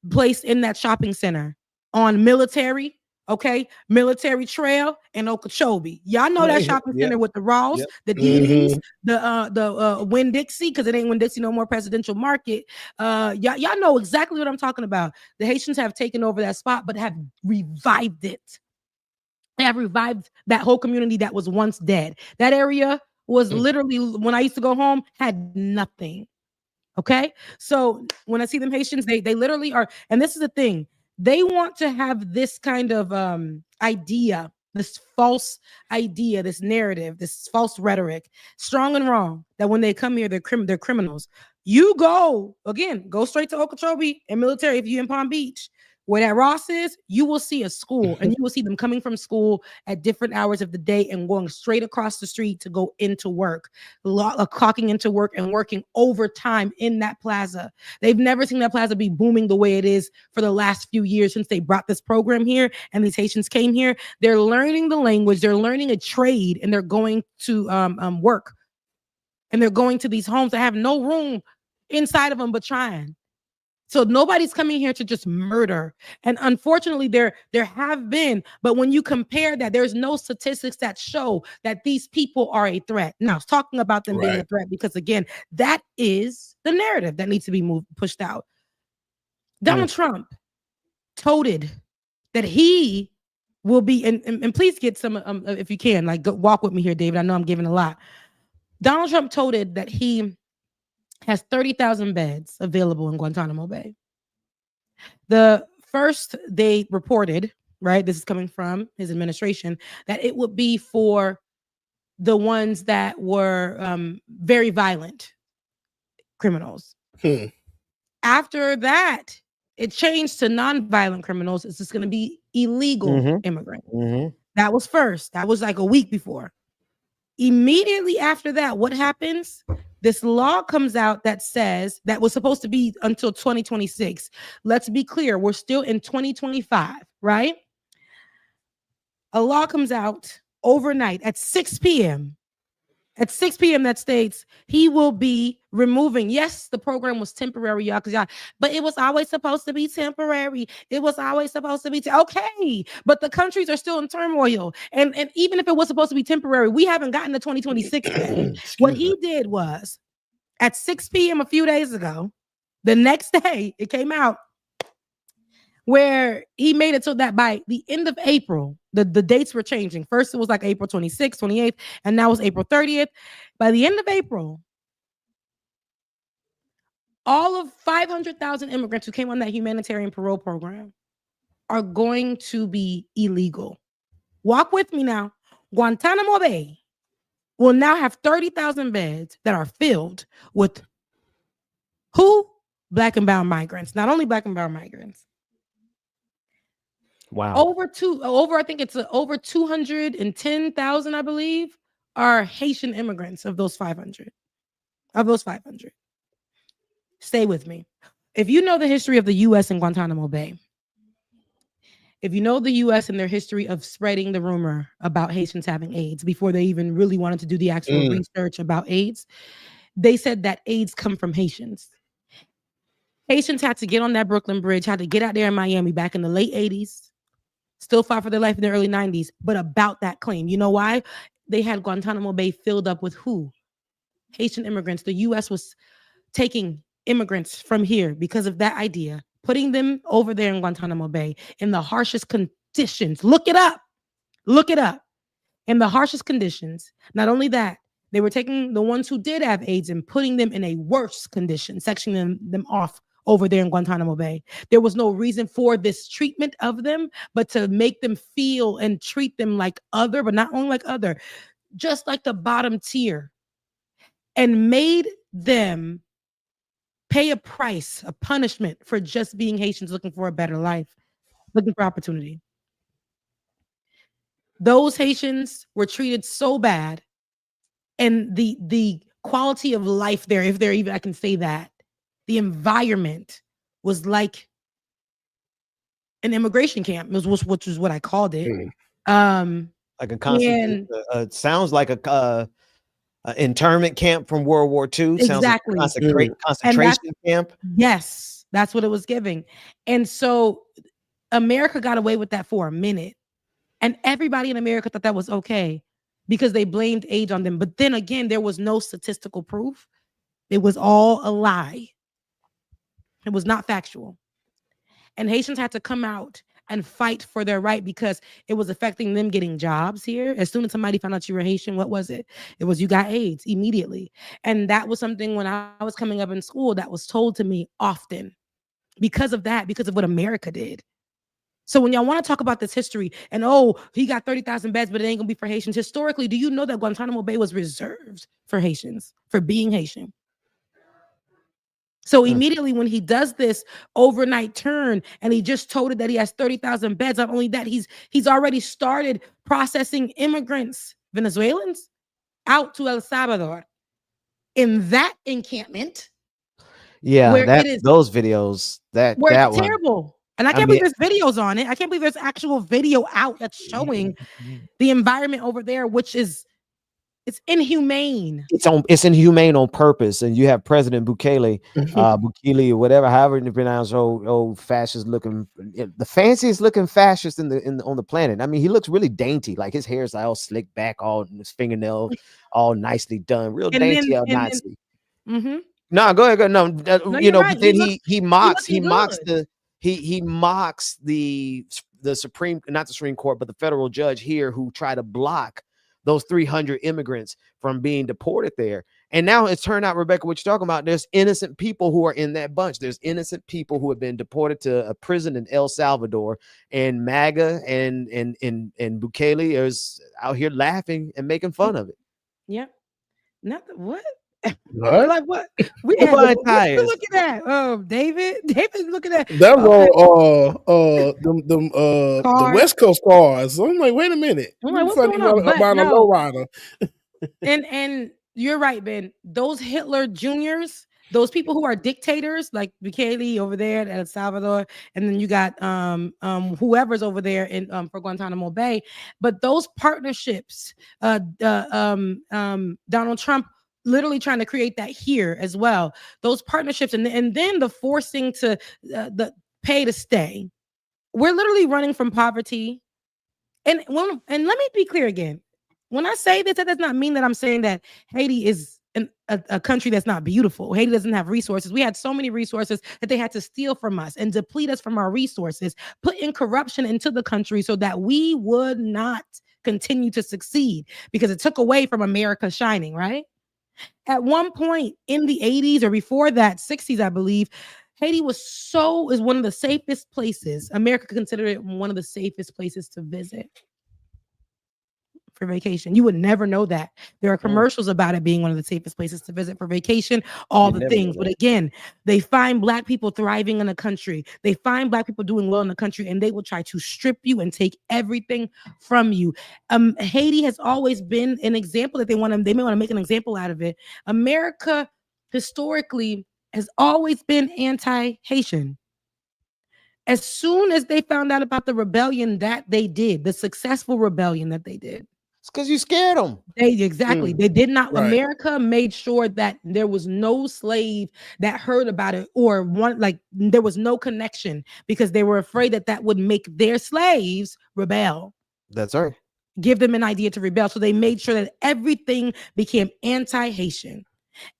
M: place in that shopping center on Military. Okay, Military Trail and Okeechobee. Y'all know that shopping center with the Ross, the DD's, the Winn-Dixie, because it ain't Winn-Dixie no more, Presidential Market. Y'all know exactly what I'm talking about. The Haitians have taken over that spot, but have revived it. They have revived that whole community that was once dead. That area was literally, when I used to go home, had nothing. Okay, so when I see them Haitians, they literally are, and this is the thing. They want to have this kind of idea, this false idea, this narrative, this false rhetoric, strong and wrong, that when they come here, they're criminals. You go straight to Okeechobee and Military. If you're in Palm Beach, where that Ross is, you will see a school, and you will see them coming from school at different hours of the day and going straight across the street to go into work, clocking into work and working overtime in that plaza. They've never seen that plaza be booming the way it is for the last few years since they brought this program here and these Haitians came here. They're learning the language, they're learning a trade, and they're going to work. And they're going to these homes that have no room inside of them but trying. So nobody's coming here to just murder. And unfortunately, there have been, but when you compare that, there's no statistics that show that these people are a threat. Now, I was talking about them being a threat because, again, that is the narrative that needs to be pushed out. Donald Trump toted that he will be, and please get some, if you can, like, go walk with me here, David. I know I'm giving a lot. Donald Trump toted that he has 30,000 beds available in Guantanamo Bay. The first they reported, right, this is coming from his administration, that it would be for the ones that were very violent criminals. After that, it changed to non-violent criminals. It's just going to be illegal immigrants. That was first. That was like a week before. Immediately after that, what happens? This law comes out that says that was supposed to be until 2026. Let's be clear, we're still in 2025, right? A law comes out overnight at 6 p.m. At 6 p.m. that states he will be removing. Yes, the program was temporary, y'all, but it was always supposed to be temporary. It was always supposed to be okay, but the countries are still in turmoil. And even if it was supposed to be temporary, we haven't gotten to 2026 yet. What he did was at 6 p.m. a few days ago, the next day it came out where he made it so that by the end of April, the dates were changing. First, it was like April 26th, 28th, and now it's April 30th. By the end of April, all of 500,000 immigrants who came on that humanitarian parole program are going to be illegal. Walk with me now. Guantanamo Bay will now have 30,000 beds that are filled with who? Black and brown migrants. Not only black and brown migrants.
O: Wow.
M: I think it's over 210,000, I believe, are Haitian immigrants of those 500. Stay with me. If you know the history of the U.S. and Guantanamo Bay, if you know the U.S. and their history of spreading the rumor about Haitians having AIDS before they even really wanted to do the actual research about AIDS, they said that AIDS come from Haitians. Haitians had to get on that Brooklyn Bridge, had to get out there in Miami back in the late 80s. Still fought for their life in the early 90s, but about that claim. You know why? They had Guantanamo Bay filled up with who? Haitian immigrants. The U.S. was taking immigrants from here because of that idea, putting them over there in Guantanamo Bay in the harshest conditions. Look it up. In the harshest conditions. Not only that, they were taking the ones who did have AIDS and putting them in a worse condition, sectioning them off over there in Guantanamo Bay. There was no reason for this treatment of them, but to make them feel and treat them like other, but not only like other. just like the bottom tier, and made them pay a price, a punishment for just being Haitians looking for a better life, looking for opportunity. Those Haitians were treated so bad, and the quality of life there, if there even I can say that, the environment was like an immigration camp, which is what I called it.
O: Like a constant, sounds like a internment camp from World War II.
M: Exactly.
O: Sounds like concentration camp.
M: Yes, that's what it was giving. And so America got away with that for a minute. And everybody in America thought that was okay because they blamed age on them. But then again, there was no statistical proof. It was all a lie. It was not factual. And Haitians had to come out and fight for their right because it was affecting them getting jobs here. As soon as somebody found out you were Haitian, what was it? It was you got AIDS immediately. And that was something when I was coming up in school that was told to me often because of that, because of what America did. So when y'all want to talk about this history and, oh, he got 30,000 beds, but it ain't going to be for Haitians. Historically, do you know that Guantanamo Bay was reserved for Haitians, for being Haitian? So immediately when he does this overnight turn and he just told it that he has 30,000 beds, not only that, he's already started processing immigrants, Venezuelans, out to El Salvador in that encampment.
O: Yeah, those videos, that
M: it's
O: one.
M: terrible. And I can't believe there's videos on it. I can't believe there's actual video out that's showing the environment over there, which is it's inhumane.
O: It's inhumane on purpose. And you have President Bukele, Bukele or whatever, however you pronounce old fascist looking, the fanciest looking fascist on the planet. I mean, he looks really dainty, like his hair's all slicked back, all his fingernails all nicely done, real dainty Nazi. No, go ahead. No, you know, right. But then he mocks the Supreme, not the Supreme Court, but the federal judge here who tried to block those 300 immigrants from being deported there. And now it's turned out, Rebecca, what you're talking about, there's innocent people who are in that bunch. There's innocent people who have been deported to a prison in El Salvador, and MAGA and Bukele is out here laughing and making fun of it.
M: Yeah. What?
D: What?
M: Like what? What you looking at? David's looking at.
D: That was the West Coast cars. I'm like, wait a minute.
M: I'm like, what's going on?
D: About a lowrider.
M: And you're right, Ben. Those Hitler Juniors, those people who are dictators, like Bukele over there at El Salvador, and then you got whoever's over there in for Guantanamo Bay. But those partnerships, Donald Trump literally trying to create that here as well. Those partnerships and then the forcing to the pay to stay. We're literally running from poverty. And let me be clear again. When I say this, that does not mean that I'm saying that Haiti is a country that's not beautiful. Haiti doesn't have resources. We had so many resources that they had to steal from us and deplete us from our resources, put in corruption into the country so that we would not continue to succeed because it took away from America shining, right? At one point in the 80s or before that, 60s, I believe, Haiti is one of the safest places. America considered it one of the safest places to visit for vacation. You would never know that. There are commercials about it being one of the safest places to visit for vacation, all the things. But again, they find Black people thriving in the country. They find Black people doing well in the country, and they will try to strip you and take everything from you. Haiti has always been an example that they may want to make an example out of it. America historically has always been anti-Haitian. As soon as they found out about the rebellion that they did, the successful rebellion that they did,
O: it's because you scared them.
M: They did not. Right. America made sure that there was no slave that heard about it or there was no connection because they were afraid that would make their slaves rebel.
O: That's right.
M: Give them an idea to rebel. So they made sure that everything became anti-Haitian.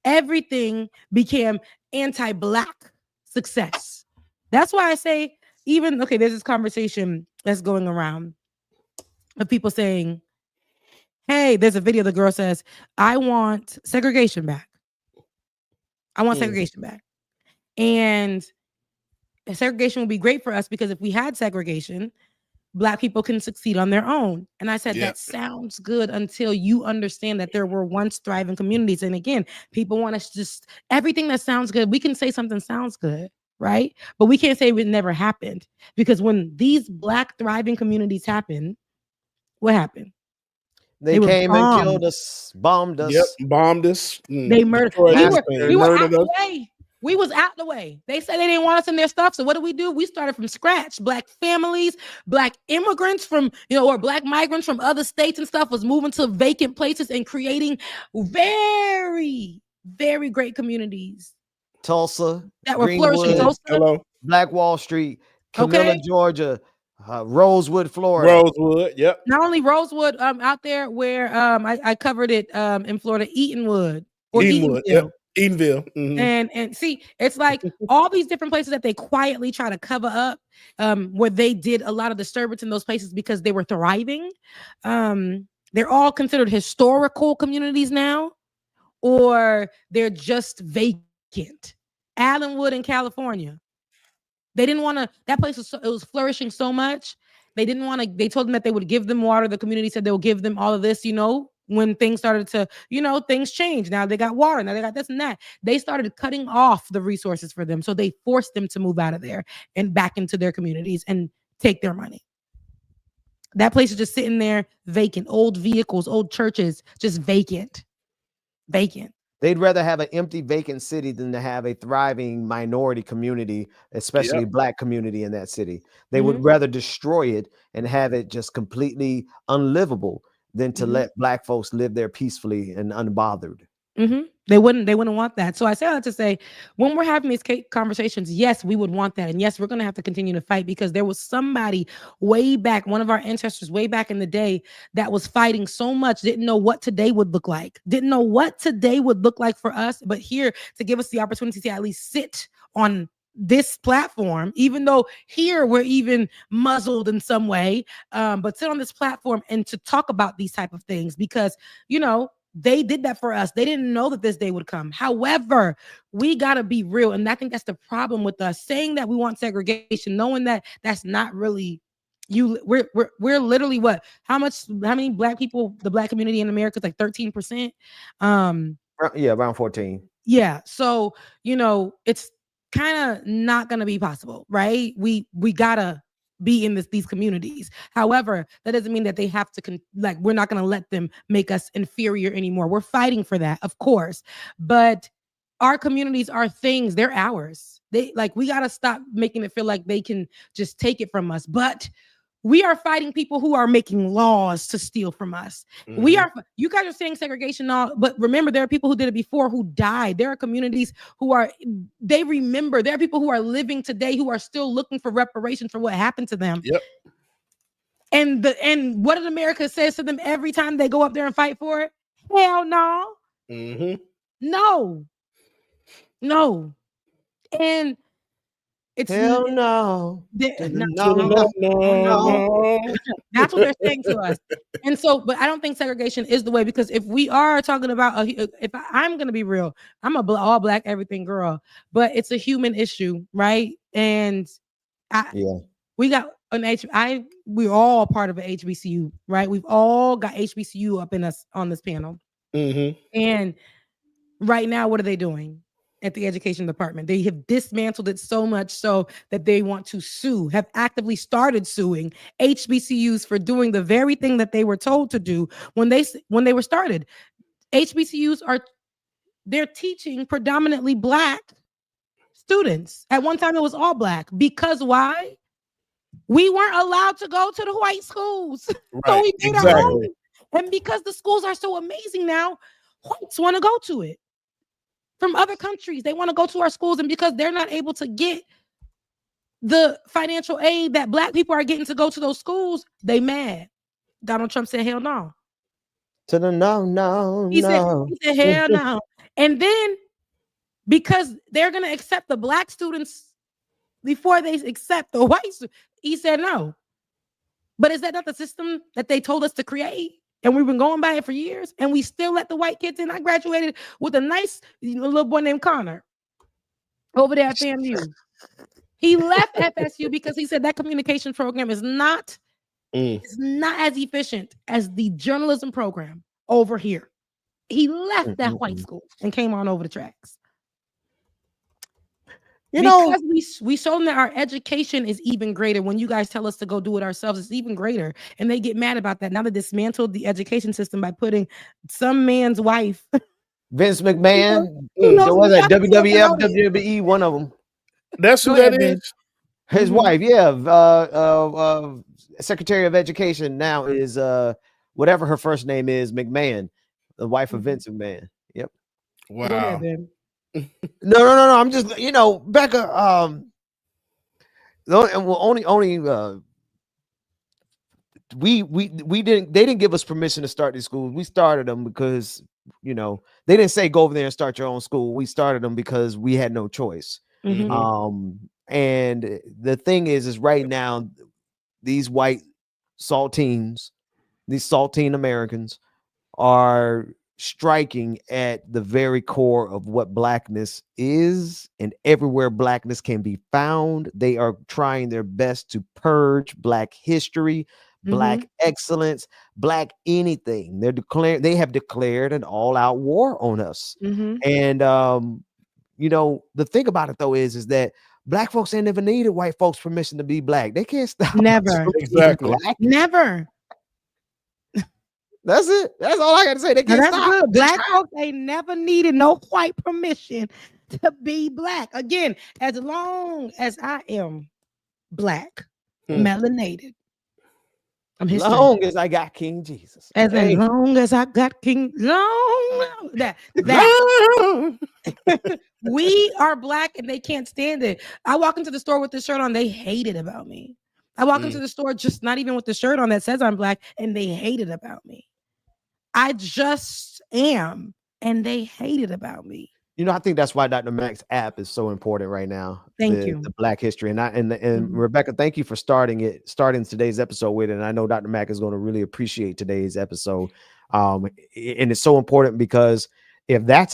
M: Everything became anti-Black success. That's why I say there's this conversation that's going around of people saying, hey, there's a video, the girl says, I want segregation back. I want segregation back. And segregation would be great for us because if we had segregation, Black people can succeed on their own. And I said,
D: Yeah.
M: that sounds good until you understand that there were once thriving communities. And again, people want us just everything that sounds good. We can say something sounds good, right? But we can't say it never happened, because when these Black thriving communities happen, what happened?
O: They
M: were
O: came and
M: bombed.
O: killed us, bombed us.
D: Yep, bombed us.
M: They murdered.
D: destroyed us,
M: We were out
D: murdered
M: the
D: us.
M: way. We was out the way. They said they didn't want us in their stuff. So what do? We started from scratch. Black families, Black immigrants from, or Black migrants from other states and stuff was moving to vacant places and creating very, very great communities.
O: Tulsa,
M: that were flourishing.
O: Greenwood,
M: Tulsa,
O: Black Wall Street, Camilla,
M: Okay.
O: Georgia, Rosewood, Florida.
D: Rosewood, yep.
M: Not only Rosewood, out there where I covered it in Florida, Eatonwood or
D: Eatonwood,
M: Eatonville.
D: yep. Eatonville. Mhm.
M: And see, it's like all these different places that they quietly try to cover up, where they did a lot of disturbance in those places because they were thriving. They're all considered historical communities now, or they're just vacant. Allenwood in California. They didn't want to, that place was, it was flourishing so much. They didn't want to, they told them that they would give them water. The community said they'll give them all of this, when things started to, things changed. Now they got water. Now they got this and that. They started cutting off the resources for them. So they forced them to move out of there and back into their communities and take their money. That place is just sitting there vacant. Old vehicles, old churches, just vacant. Vacant.
O: They'd rather have an empty, vacant city than to have a thriving minority community, especially Black community in that city. They would rather destroy it and have it just completely unlivable than to let Black folks live there peacefully and unbothered.
M: They wouldn't want that. So I say that to say, when we're having these conversations, yes, we would want that. And yes, we're going to have to continue to fight, because there was somebody way back, one of our ancestors way back in the day, that was fighting so much, didn't know what today would look like, didn't know what today would look like for us. But here to give us the opportunity to at least sit on this platform, even though here we're even muzzled in some way, but sit on this platform and to talk about these type of things, because, they did that for us. They didn't know that this day would come. However, we got to be real. And I think that's the problem with us saying that we want segregation, knowing that that's not really we're literally what? How many Black people, the Black community in America is like 13%.
O: Around 14.
M: Yeah. So, it's kind of not going to be possible, right? We gotta be in these communities. However, that doesn't mean that they have to we're not going to let them make us inferior anymore. We're fighting for that, of course, but our communities are things, they're ours. We got to stop making it feel like they can just take it from us. But we are fighting people who are making laws to steal from us. You guys are saying segregation now, but remember, there are people who did it before who died. There are communities they remember. There are people who are living today who are still looking for reparations for what happened to them.
D: Yep.
M: And what did America say to them every time they go up there and fight for it? Hell no. No. And it's
O: hell no.
M: No. That's what they're saying to us. And so, but I don't think segregation is the way, because if we are talking about, I'm going to be real, I'm all Black everything girl, but it's a human issue, right? And we got we're all part of an HBCU, right? We've all got HBCU up in us on this panel. And right now, what are they doing? At the education department, they have dismantled it so much so that they want to sue, have actively started suing HBCUs for doing the very thing that they were told to do when they were started. HBCUs they're teaching predominantly Black students. At one time, it was all Black, because why? We weren't allowed to go to the white schools, so we made our own. And because the schools are so amazing now, whites want to go to it. From other countries, they want to go to our schools, and because they're not able to get the financial aid that Black people are getting to go to those schools, they mad. Donald Trump said, hell no.
O: To the no.
M: He said, hell no. And then, because they're going to accept the Black students before they accept the white students, he said no. But is that not the system that they told us to create? And we've been going by it for years, and we still let the white kids in. I graduated with a nice little boy named Connor over there at FAMU. He left FSU because he said that communication program is not It's not as efficient as the journalism program over here. He left that white school and came on over the tracks. Because we show them that our education is even greater. When you guys tell us to go do it ourselves, it's even greater. And they get mad about that. Now they dismantled the education system by putting some man's wife.
O: Vince McMahon.
M: Who knows
O: There was a
M: nothing
O: WWF,
M: about it.
O: WWE, one of them.
D: That's who that is.
O: His wife, Secretary of Education now is whatever her first name is, McMahon, the wife of Vince McMahon. Yep.
D: Wow.
O: No. I'm just, Becca. We didn't. They didn't give us permission to start these schools. We started them because they didn't say go over there and start your own school. We started them because we had no choice. And the thing is right now, these white saltines, these saltine Americans are striking at the very core of what blackness is, and everywhere blackness can be found, they are trying their best to purge black history, black excellence, black anything. They have declared an all-out war on us. And the thing about it though is that black folks ain't never needed white folks' permission to be black. They can't stop.
M: Never.
D: Exactly.
M: Never.
O: That's it. That's all I got to say. They can't stop.
M: Good. Black folks ain't never needed no white permission to be black. Again, as long as I am black, melanated, I'm history.
O: As long as I got King Jesus.
M: As long as I got King, that we are black and they can't stand it. I walk into the store with this shirt on, they hate it about me. I walk into the store just not even with the shirt on that says I'm black, and they hate it about me. I just am, and they hate it about me.
O: I think that's why Dr. Mac's app is so important right now.
M: Thank you.
O: The Black History. And Rebecca, thank you for starting today's episode with it. And I know Dr. Mac is going to really appreciate today's episode. And it's so important because if that's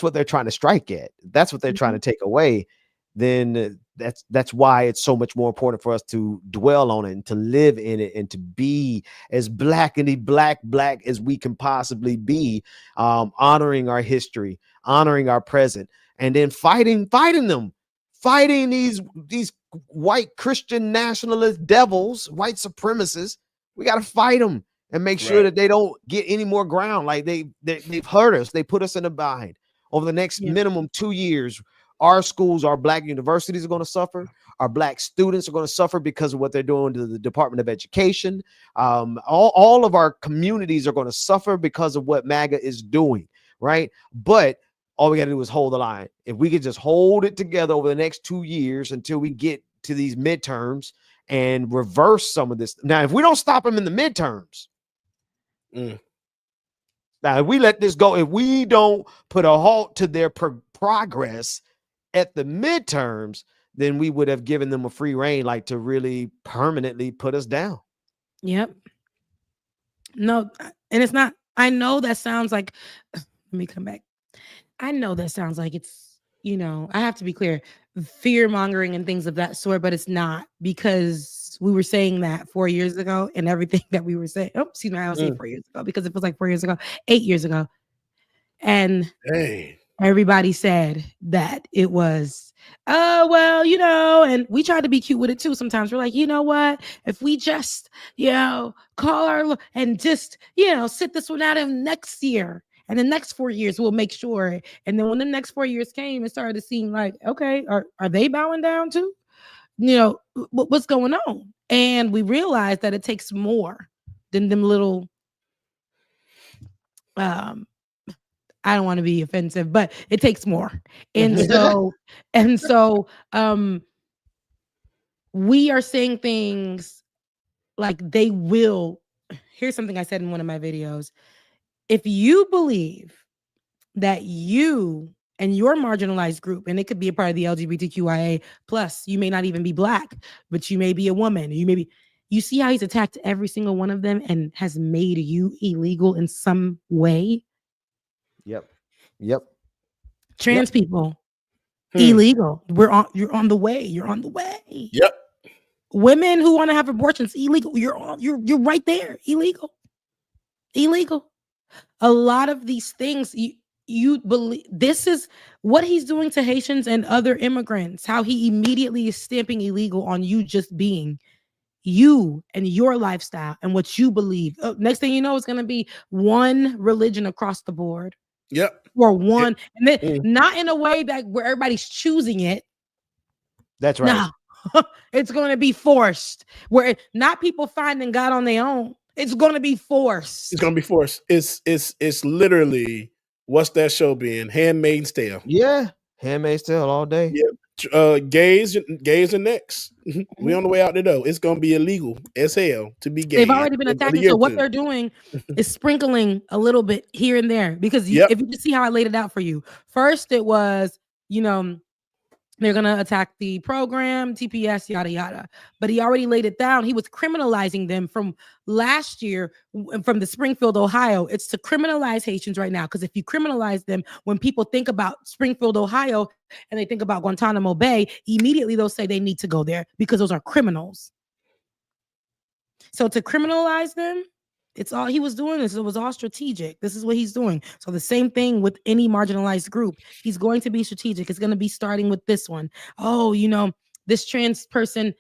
O: what they're trying to strike at, that's what they're trying to take away, then that's why it's so much more important for us to dwell on it and to live in it and to be as black as we can possibly be, honoring our history, honoring our present, and then fighting these white Christian nationalist devils, white supremacists. We got to fight them and make sure that they don't get any more ground. Like they've hurt us. They put us in a bind. Over the next minimum 2 years, our schools, our black universities are going to suffer. Our black students are going to suffer because of what they're doing to the Department of Education. All of our communities are going to suffer because of what MAGA is doing, right? But all we got to do is hold the line. If we could just hold it together over the next 2 years until we get to these midterms and reverse some of this. Now, if we don't stop them in the midterms, now if we let this go, if we don't put a halt to their progress at the midterms, then we would have given them a free rein, like to really permanently put us down.
M: Yep. No, and it's not. I know that sounds like, let me come back. I know that sounds like it's, I have to be clear, fear mongering and things of that sort, but it's not, because we were saying that 4 years ago, and everything that we were saying, I don't say 4 years ago, because it feels like 4 years ago, 8 years ago. And everybody said that it was, and we tried to be cute with it too. Sometimes we're like, you know what? If we just, call our, and just, sit this one out of next year. And the next 4 years, we'll make sure. And then when the next 4 years came, it started to seem like, okay, are they bowing down too? What's going on? And we realized that it takes more than them little, I don't want to be offensive, but it takes more. And so, we are saying things like they will. Here's something I said in one of my videos. If you believe that you and your marginalized group, and it could be a part of the LGBTQIA plus, you may not even be black, but you may be a woman. You see how he's attacked every single one of them and has made you illegal in some way.
O: Yep.
M: Trans people, illegal. You're on the way. Yep. Women who want to have abortions, illegal. You're right there, illegal. A lot of these things you believe this is what he's doing to Haitians and other immigrants, how he immediately is stamping illegal on you just being you and your lifestyle and what you believe. Next thing you know, it's going to be one religion across the board.
D: Yep.
M: Or one, and then not in a way that where everybody's choosing it.
O: That's right.
M: No, it's going to be forced. Where not people finding God on their own. It's going to be forced.
D: It's going to be forced. It's literally what's that show being? Handmaid's Tale.
O: Yeah, Handmaid's Tale all day.
D: Yeah, gays and next. We on the way out the door. It's going to be illegal as hell to be gay.
M: They've already been attacking. So what they're doing is sprinkling a little bit here and there because if you just see how I laid it out for you. First, it was they're going to attack the program, TPS, yada, yada. But he already laid it down. He was criminalizing them from last year from the Springfield, Ohio. It's to criminalize Haitians right now. Because if you criminalize them, when people think about Springfield, Ohio, and they think about Guantanamo Bay, immediately they'll say they need to go there because those are criminals. So to criminalize them, it's all he was doing. It was all strategic. This is what he's doing. So the same thing with any marginalized group. He's going to be strategic. It's going to be starting with this one. Oh, this trans person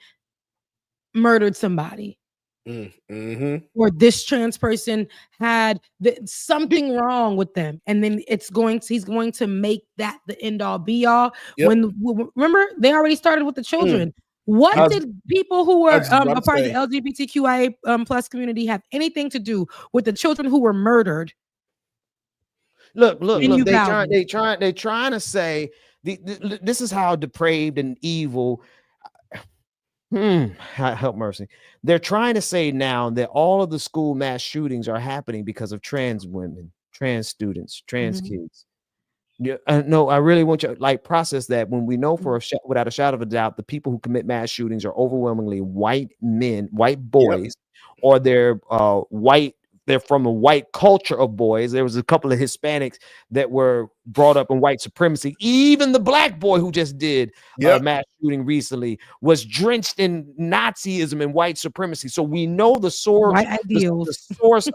M: murdered somebody.
D: Mm-hmm.
M: Or this trans person had something wrong with them. And then he's going to make that the end all be all. Yep. Remember, they already started with the children. What did people who were a part of the LGBTQIA plus community have anything to do with the children who were murdered?
O: Look. They're trying to say this is how depraved and evil. Help mercy. They're trying to say now that all of the school mass shootings are happening because of trans women, trans students, trans kids. Yeah, no, I really want you to process that when we know without a shadow of a doubt, the people who commit mass shootings are overwhelmingly white men, white boys, or they're white. They're from a white culture of boys. There was a couple of Hispanics that were brought up in white supremacy. Even the black boy who just did a mass shooting recently was drenched in Nazism and white supremacy. So we know the source, the source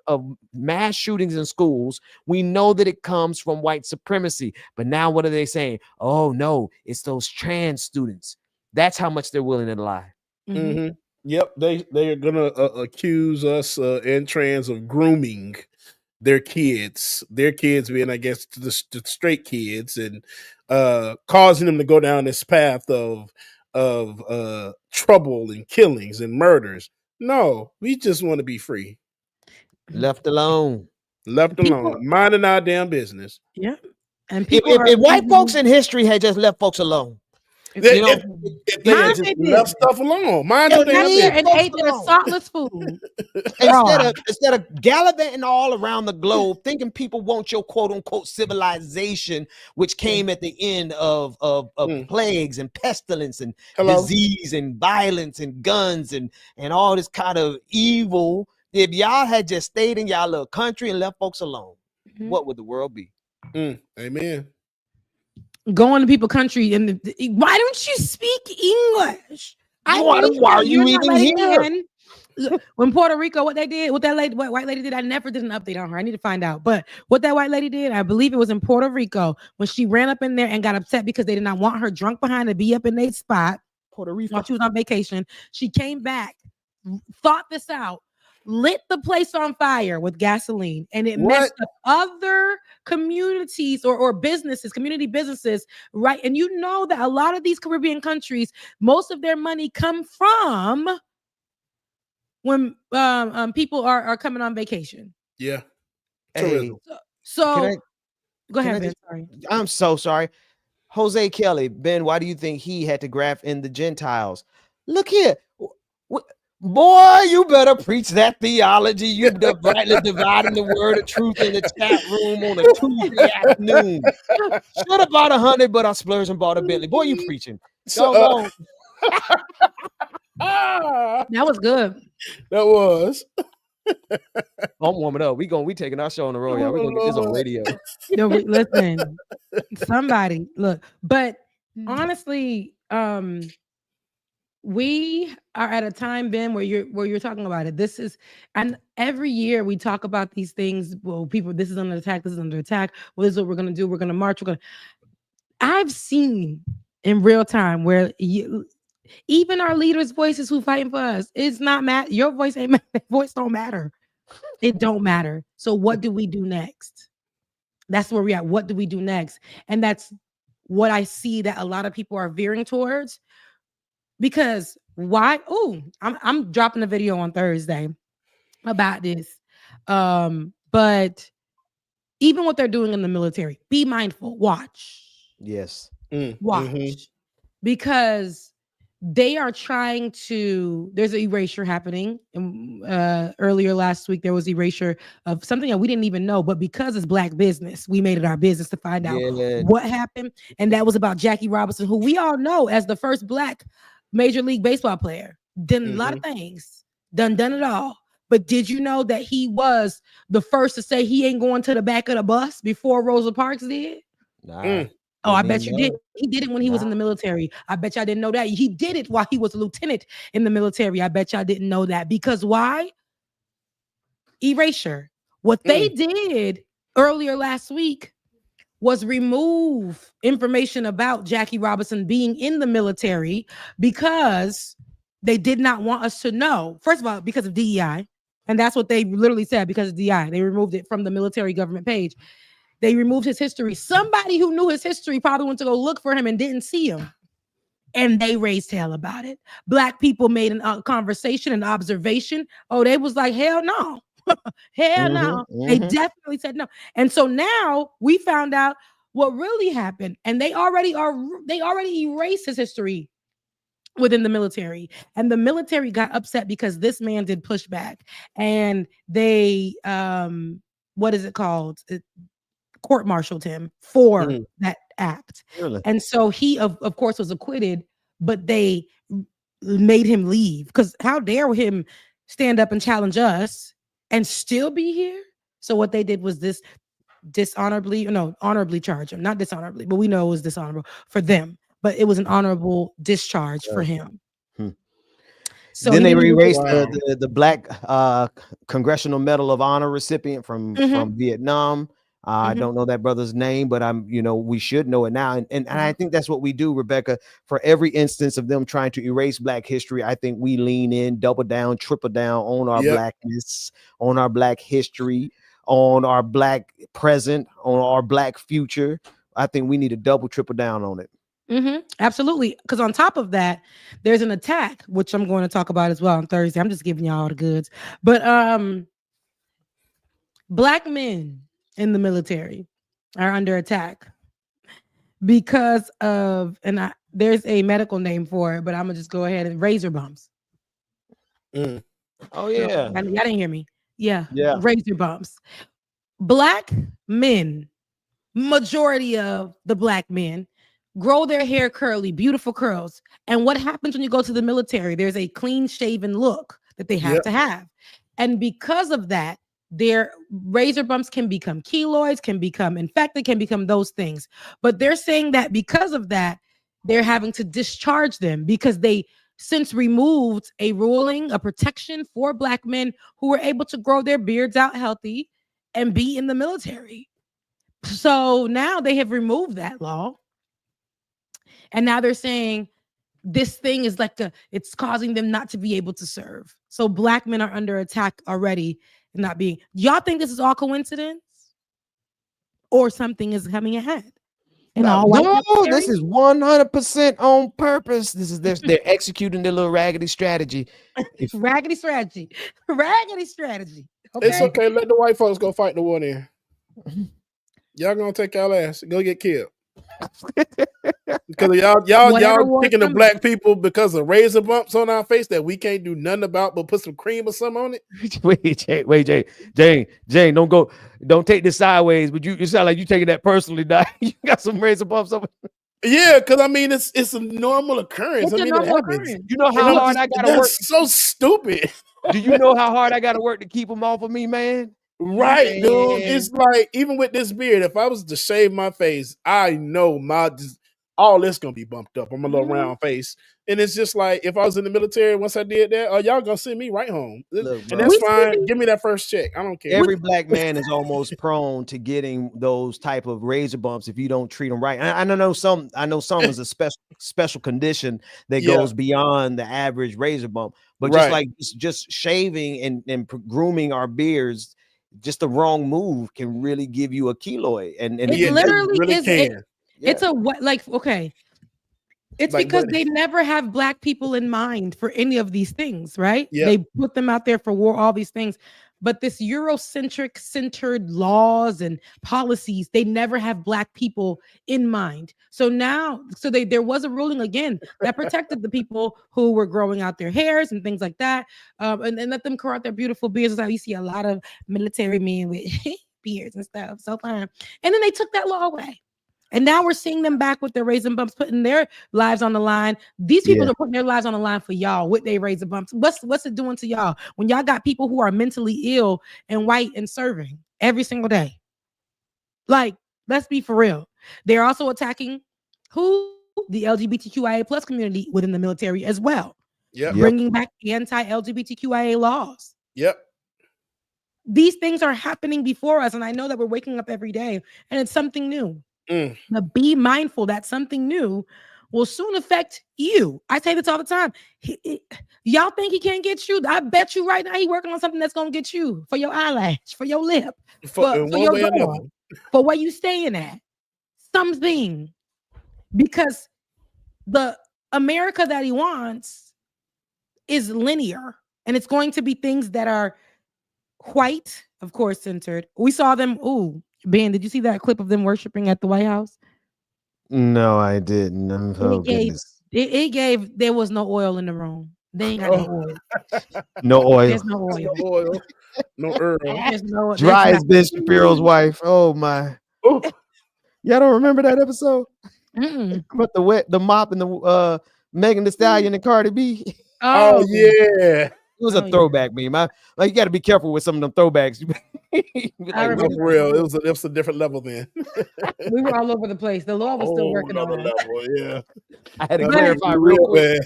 O: of mass shootings in schools. We know that it comes from white supremacy. But now what are they saying? Oh, no, it's those trans students. That's how much they're willing to lie.
D: Mm-hmm. Yep, they're gonna accuse us and trans of grooming their kids being, I guess, the straight kids, and causing them to go down this path of trouble and killings and murders. No, we just want to be free,
O: left alone,
D: minding our damn business.
M: Yeah, and
O: if white folks in history had just left folks alone.
D: If they had just left stuff alone, mind your damn business.
M: And ate the saltless food.
O: Instead of gallivanting all around the globe, thinking people want your quote unquote civilization, which came at the end of plagues and pestilence and disease and violence and guns and all this kind of evil. If y'all had just stayed in y'all little country and left folks alone, what would the world be?
D: Amen.
M: Going to people's country and why don't you speak English?
O: Why are you even here?
M: When Puerto Rico, what white lady did, I never did an update on her. I need to find out. But what that white lady did, I believe it was in Puerto Rico, when she ran up in there and got upset because they did not want her drunk behind to be up in their spot.
O: Puerto Rico,
M: while she was on vacation, she came back, thought this out, lit the place on fire with gasoline, and it messed up other communities or businesses, community businesses, right? And you know that a lot of these Caribbean countries, most of their money come from when people are coming on vacation.
D: Yeah.
O: Hey,
M: so go ahead, Ben. Sorry.
O: I'm so sorry. Jose Kelly, Ben, why do you think he had to graft in the Gentiles? Look here. Boy, you better preach that theology. You rightly dividing the word of truth in the chat room on a Tuesday afternoon. Should have bought 100, but I splurged and bought a Bentley. Boy, you preaching.
M: That was good.
D: That was.
O: I'm warming up. We taking our show on the road, y'all. We're gonna get this on radio.
M: No, listen, somebody look. But honestly, we are at a time, Ben, where you're talking about it. This is, and every year we talk about these things. Well, people, this is under attack. This is under attack. Well, this is what we're gonna do. We're gonna march. I've seen in real time where even our leaders' voices who fighting for us, it's not matter. Your voice ain't voice don't matter. It don't matter. So what do we do next? That's where we at. What do we do next? And that's what I see that a lot of people are veering towards. Because why? Oh, I'm dropping a video on Thursday about this. But even what they're doing in the military, be mindful. Watch.
O: Yes.
M: Watch. Because they are trying to, there's an erasure happening. Earlier last week, there was erasure of something that we didn't even know, but because it's Black business, we made it our business to find out what happened. And that was about Jackie Robinson, who we all know as the first Black Major League Baseball player. Done a lot of things, done it all. But did you know that he was the first to say he ain't going to the back of the bus before Rosa Parks did?
O: Nah.
M: Oh, I bet you did. He did it when he was in the military. I bet y'all didn't know that. He did it while he was a lieutenant in the military. I bet y'all didn't know that. Because why? Erasure. What they did earlier last week was remove information about Jackie Robinson being in the military because they did not want us to know. First of all, because of DEI. And that's what they literally said, because of DEI. They removed it from the military government page. They removed his history. Somebody who knew his history probably went to go look for him and didn't see him. And they raised hell about it. Black people made a conversation, an observation. Oh, they was like, hell no. Hell no. They definitely said no. And so now we found out what really happened. And they already erased his history within the military. And the military got upset because this man did pushback. And they, what is it called? Court-martialed him for that act.
O: Really?
M: And so he of course was acquitted, but they made him leave, because how dare him stand up and challenge us and still be here? So what they did was this honorably charge him, not dishonorably, but we know it was dishonorable for them, but it was an honorable discharge for him.
O: So then they erased the Black Congressional Medal of Honor recipient from Vietnam. I don't know that brother's name, but we should know it now. And I think that's what we do, Rebecca. For every instance of them trying to erase Black history, I think we lean in, double down, triple down on our Blackness, on our Black history, on our Black present, on our Black future. I think we need to double, triple down on it.
M: Absolutely. Because on top of that, there's an attack, which I'm going to talk about as well on Thursday. I'm just giving y'all all the goods. But Black men in the military are under attack because of, there's a medical name for it, but I'm gonna just go ahead and razor bumps.
O: Oh yeah.
M: Y'all didn't hear me. Yeah. Razor bumps. Black men, majority of the Black men, grow their hair curly, beautiful curls. And what happens when you go to the military? There's a clean shaven look that they have to have. And because of that, their razor bumps can become keloids, can become infected, can become those things. But they're saying that because of that, they're having to discharge them because they since removed a ruling, a protection for Black men who were able to grow their beards out healthy and be in the military. So now they have removed that law. And now they're saying this thing is it's causing them not to be able to serve. So Black men are under attack already. Not being, y'all think this is all coincidence or something is coming ahead?
O: No, this is 100% on purpose. They're executing their little raggedy strategy.
M: Raggedy strategy. Okay?
D: It's okay. Let the white folks go fight the war then. Y'all gonna take y'all ass, go get killed. Because y'all picking the Black people because of razor bumps on our face that we can't do nothing about but put some cream or something on it.
O: Wait, Jane, don't take this sideways, but you sound like you taking that personally. Now you got some razor bumps over.
D: Yeah, because I mean it's a normal occurrence.
M: It's
D: I mean,
M: normal
D: it happens.
M: occurrence.
O: You know how hard I gotta work.
D: So stupid.
O: Do you know how hard I gotta work to keep them off of me, man?
D: Right, dude. It's like, even with this beard, if I was to shave my face, I know all this gonna be bumped up on my little round face. And it's just like, if I was in the military, once I did that, y'all gonna send me right home.
O: Look,
D: And
O: bro.
D: that's fine. Give me that first check. I don't care.
O: Every black man is almost prone to getting those type of razor bumps if you don't treat them right. I know some is a special condition that goes beyond the average razor bump, but just like just shaving and grooming our beards, just the wrong move can really give you a keloid. And
M: it literally really is. It's a what, like, okay. It's like, because they never have black people in mind for any of these things, right? Yep. They put them out there for war, all these things. But this Eurocentric-centered laws and policies, they never have black people in mind. So now, there was a ruling again that protected the people who were growing out their hairs and things like that, and let them grow out their beautiful beards. That's how you see a lot of military men with beards and stuff. So fine. And then they took that law away. And now we're seeing them back with their razor bumps, putting their lives on the line. These people are putting their lives on the line for y'all with their razor bumps. What's it doing to y'all when y'all got people who are mentally ill and white and serving every single day? Like, let's be for real. They're also attacking the LGBTQIA plus community within the military as well. Bringing back anti-LGBTQIA laws. These things are happening before us, and I know that we're waking up every day, and it's something new. But be mindful that something new will soon affect you. I say this all the time. Y'all think he can't get you? I bet you right now he working on something that's gonna get you for your eyelash, for your lip, for your door, for where you staying at. Something, because the America that he wants is linear, and it's going to be things that are white, of course, centered. We saw them. Ooh. Ben, did you see that clip of them worshiping at the White House?
O: No, I didn't. Oh, goodness.
M: It gave, there was no oil in the room. They ain't got no oil.
O: No oil.
M: There's no oil.
D: No oil. No Earl.
O: Dry as Ben Shapiro's wife. Oh, my. Y'all don't remember that episode? About the mop and the Megan Thee Stallion and Cardi B?
D: Oh, yeah.
O: It was a throwback meme. Like, you got to be careful with some of them throwbacks.
D: I remember. For real, it was a different level then.
M: We were all over the place. The Lord was still working on it.
D: Level, yeah.
O: I had to clarify real quick.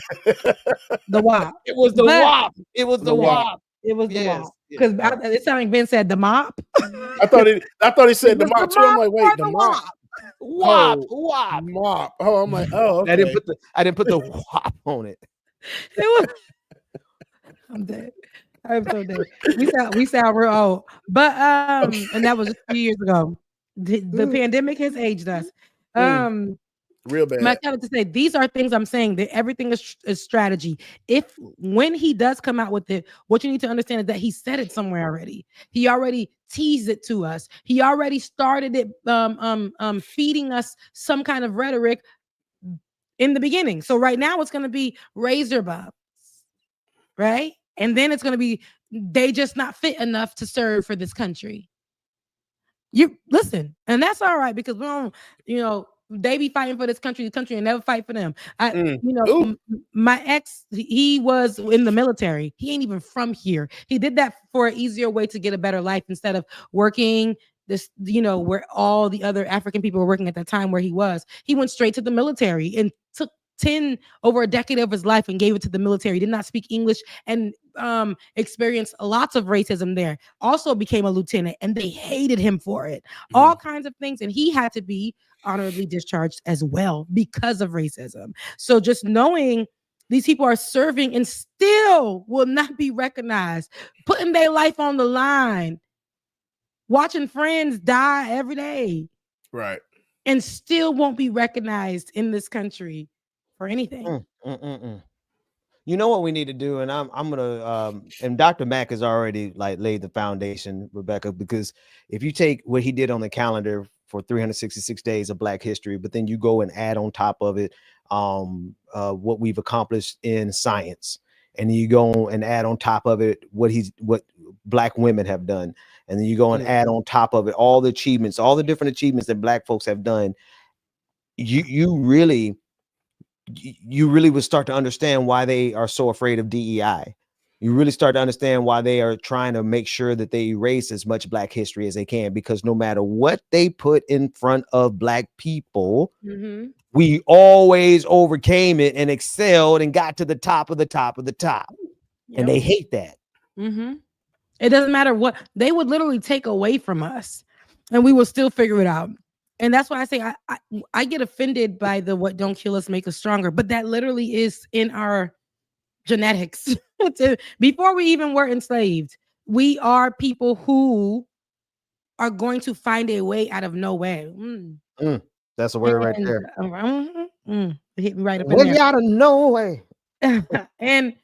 M: The WAP.
O: It was the WAP. It was the WAP.
M: It was the WAP. Because it sounded like Ben said the mop.
D: I thought he said the mop too. I'm like, wait, the mop.
O: WAP.
D: Mop. Oh, I'm like, oh, okay.
O: I didn't put the WAP on it.
M: It was. I'm dead. I'm so dead. We sound real old, but and that was a few years ago. The pandemic has aged us.
D: Real bad.
M: I started to say these are things I'm saying that everything is strategy. When he does come out with it, what you need to understand is that he said it somewhere already. He already teased it to us. He already started it feeding us some kind of rhetoric in the beginning. So right now it's going to be razor bumps, right? And then it's going to be, they just not fit enough to serve for this country. You listen, and that's all right, because we don't, they be fighting for this country, the country and never fight for them. My ex, he was in the military. He ain't even from here. He did that for an easier way to get a better life instead of working this, where all the other African people were working at that time where he was. He went straight to the military and took over a decade of his life and gave it to the military. He did not speak English and experienced lots of racism there. Also became a lieutenant and they hated him for it. All kinds of things. And he had to be honorably discharged as well because of racism. So just knowing these people are serving and still will not be recognized, putting their life on the line, watching friends die every day.
D: Right.
M: And still won't be recognized in this country for anything.
O: You know what we need to do, and I'm gonna and Dr. Mack has already laid the foundation, Rebecca, because if you take what he did on the calendar for 366 days of Black history, but then you go and add on top of it what we've accomplished in science, and you go and add on top of it what Black women have done, and then you go and add on top of it all the achievements, all the different achievements that Black folks have done, you really would start to understand why they are so afraid of DEI. you really start to understand why they are trying to make sure that they erase as much Black history as they can, because no matter what they put in front of Black people, we always overcame it and excelled and got to the top of the top of the top. And they hate that.
M: It doesn't matter what they would literally take away from us, and we will still figure it out. And that's why I say I get offended by the "what don't kill us make us stronger," but that literally is in our genetics. Before we even were enslaved, we are people who are going to find a way out of no way.
O: That's a word right there.
M: It hit me right up in
O: Way
M: there.
O: out of no way.
M: And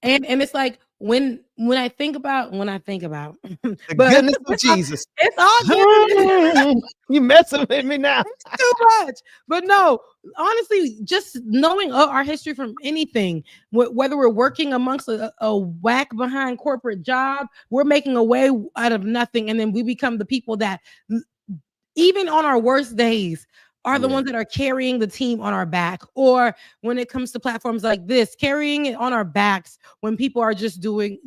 M: and it's like when I think about
O: the
M: but
O: goodness of Jesus.
M: it's all good.
O: You messing with me now.
M: Too much. But no, honestly, just knowing our history from anything, whether we're working amongst a whack behind corporate job, we're making a way out of nothing, and then we become the people that even on our worst days are the ones that are carrying the team on our back. Or when it comes to platforms like this, carrying it on our backs when people are just doing,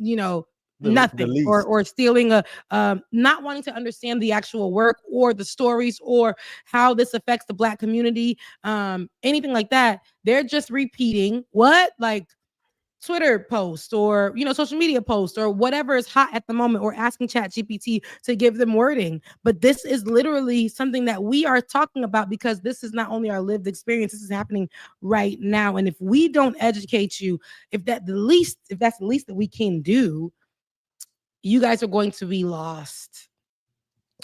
M: nothing or stealing not wanting to understand the actual work or the stories or how this affects the Black community, anything like that. They're just repeating what, like, Twitter post or social media post or whatever is hot at the moment, or asking ChatGPT to give them wording. But this is literally something that we are talking about, because this is not only our lived experience, this is happening right now. And if we don't educate you, if that's the least that we can do, you guys are going to be lost.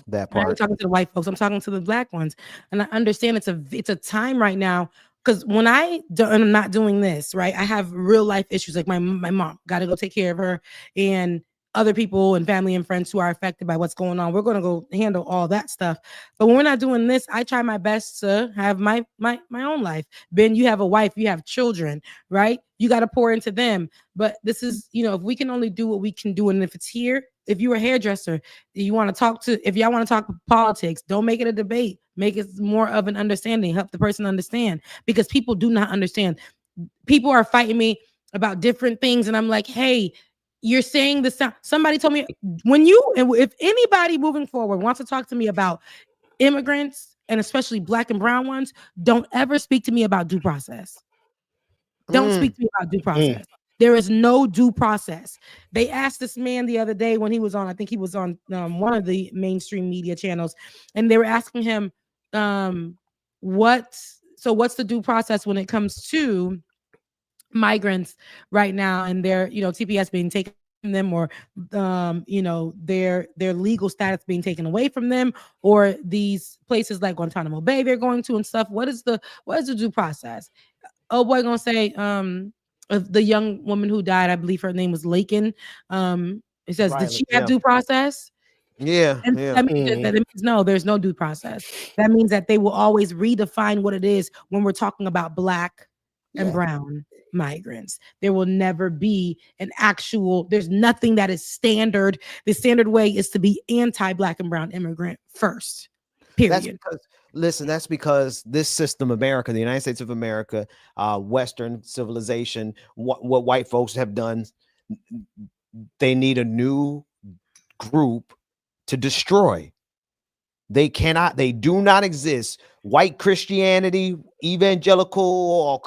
O: That
M: I'm
O: part.
M: talking to the white folks, I'm talking to the Black ones, and I understand it's a time right now. Because when I'm not doing this, right, I have real life issues. Like my mom, got to go take care of her, and other people and family and friends who are affected by what's going on. We're going to go handle all that stuff. But when we're not doing this, I try my best to have my own life. Ben, you have a wife, you have children, right? You got to pour into them. But this is, if we can only do what we can do, and if it's here, if you're a hairdresser, if y'all want to talk politics, don't make it a debate. Make it more of an understanding. Help the person understand, because people do not understand. People are fighting me about different things, and I'm like, hey, you're saying this. Somebody told me if anybody moving forward wants to talk to me about immigrants, and especially Black and brown ones, don't ever speak to me about due process. Don't speak to me about due process. There is no due process. They asked this man the other day when he was on, I think he was on one of the mainstream media channels, and they were asking him, what's the due process when it comes to migrants right now, and their TPS being taken from them, or their legal status being taken away from them, or these places like Guantanamo Bay they're going to and stuff. What is the due process? Oh boy, gonna say the young woman who died, I believe her name was Lakin. It says, did she have due process? And that means no, there's no due process. That means that they will always redefine what it is when we're talking about Black and brown migrants. There will never be there's nothing that is standard. The standard way is to be anti-Black and brown immigrant first. Period.
O: That's because this system, America, the United States of America, Western civilization, what white folks have done, they need a new group to destroy. They do not exist. White Christianity, evangelical, or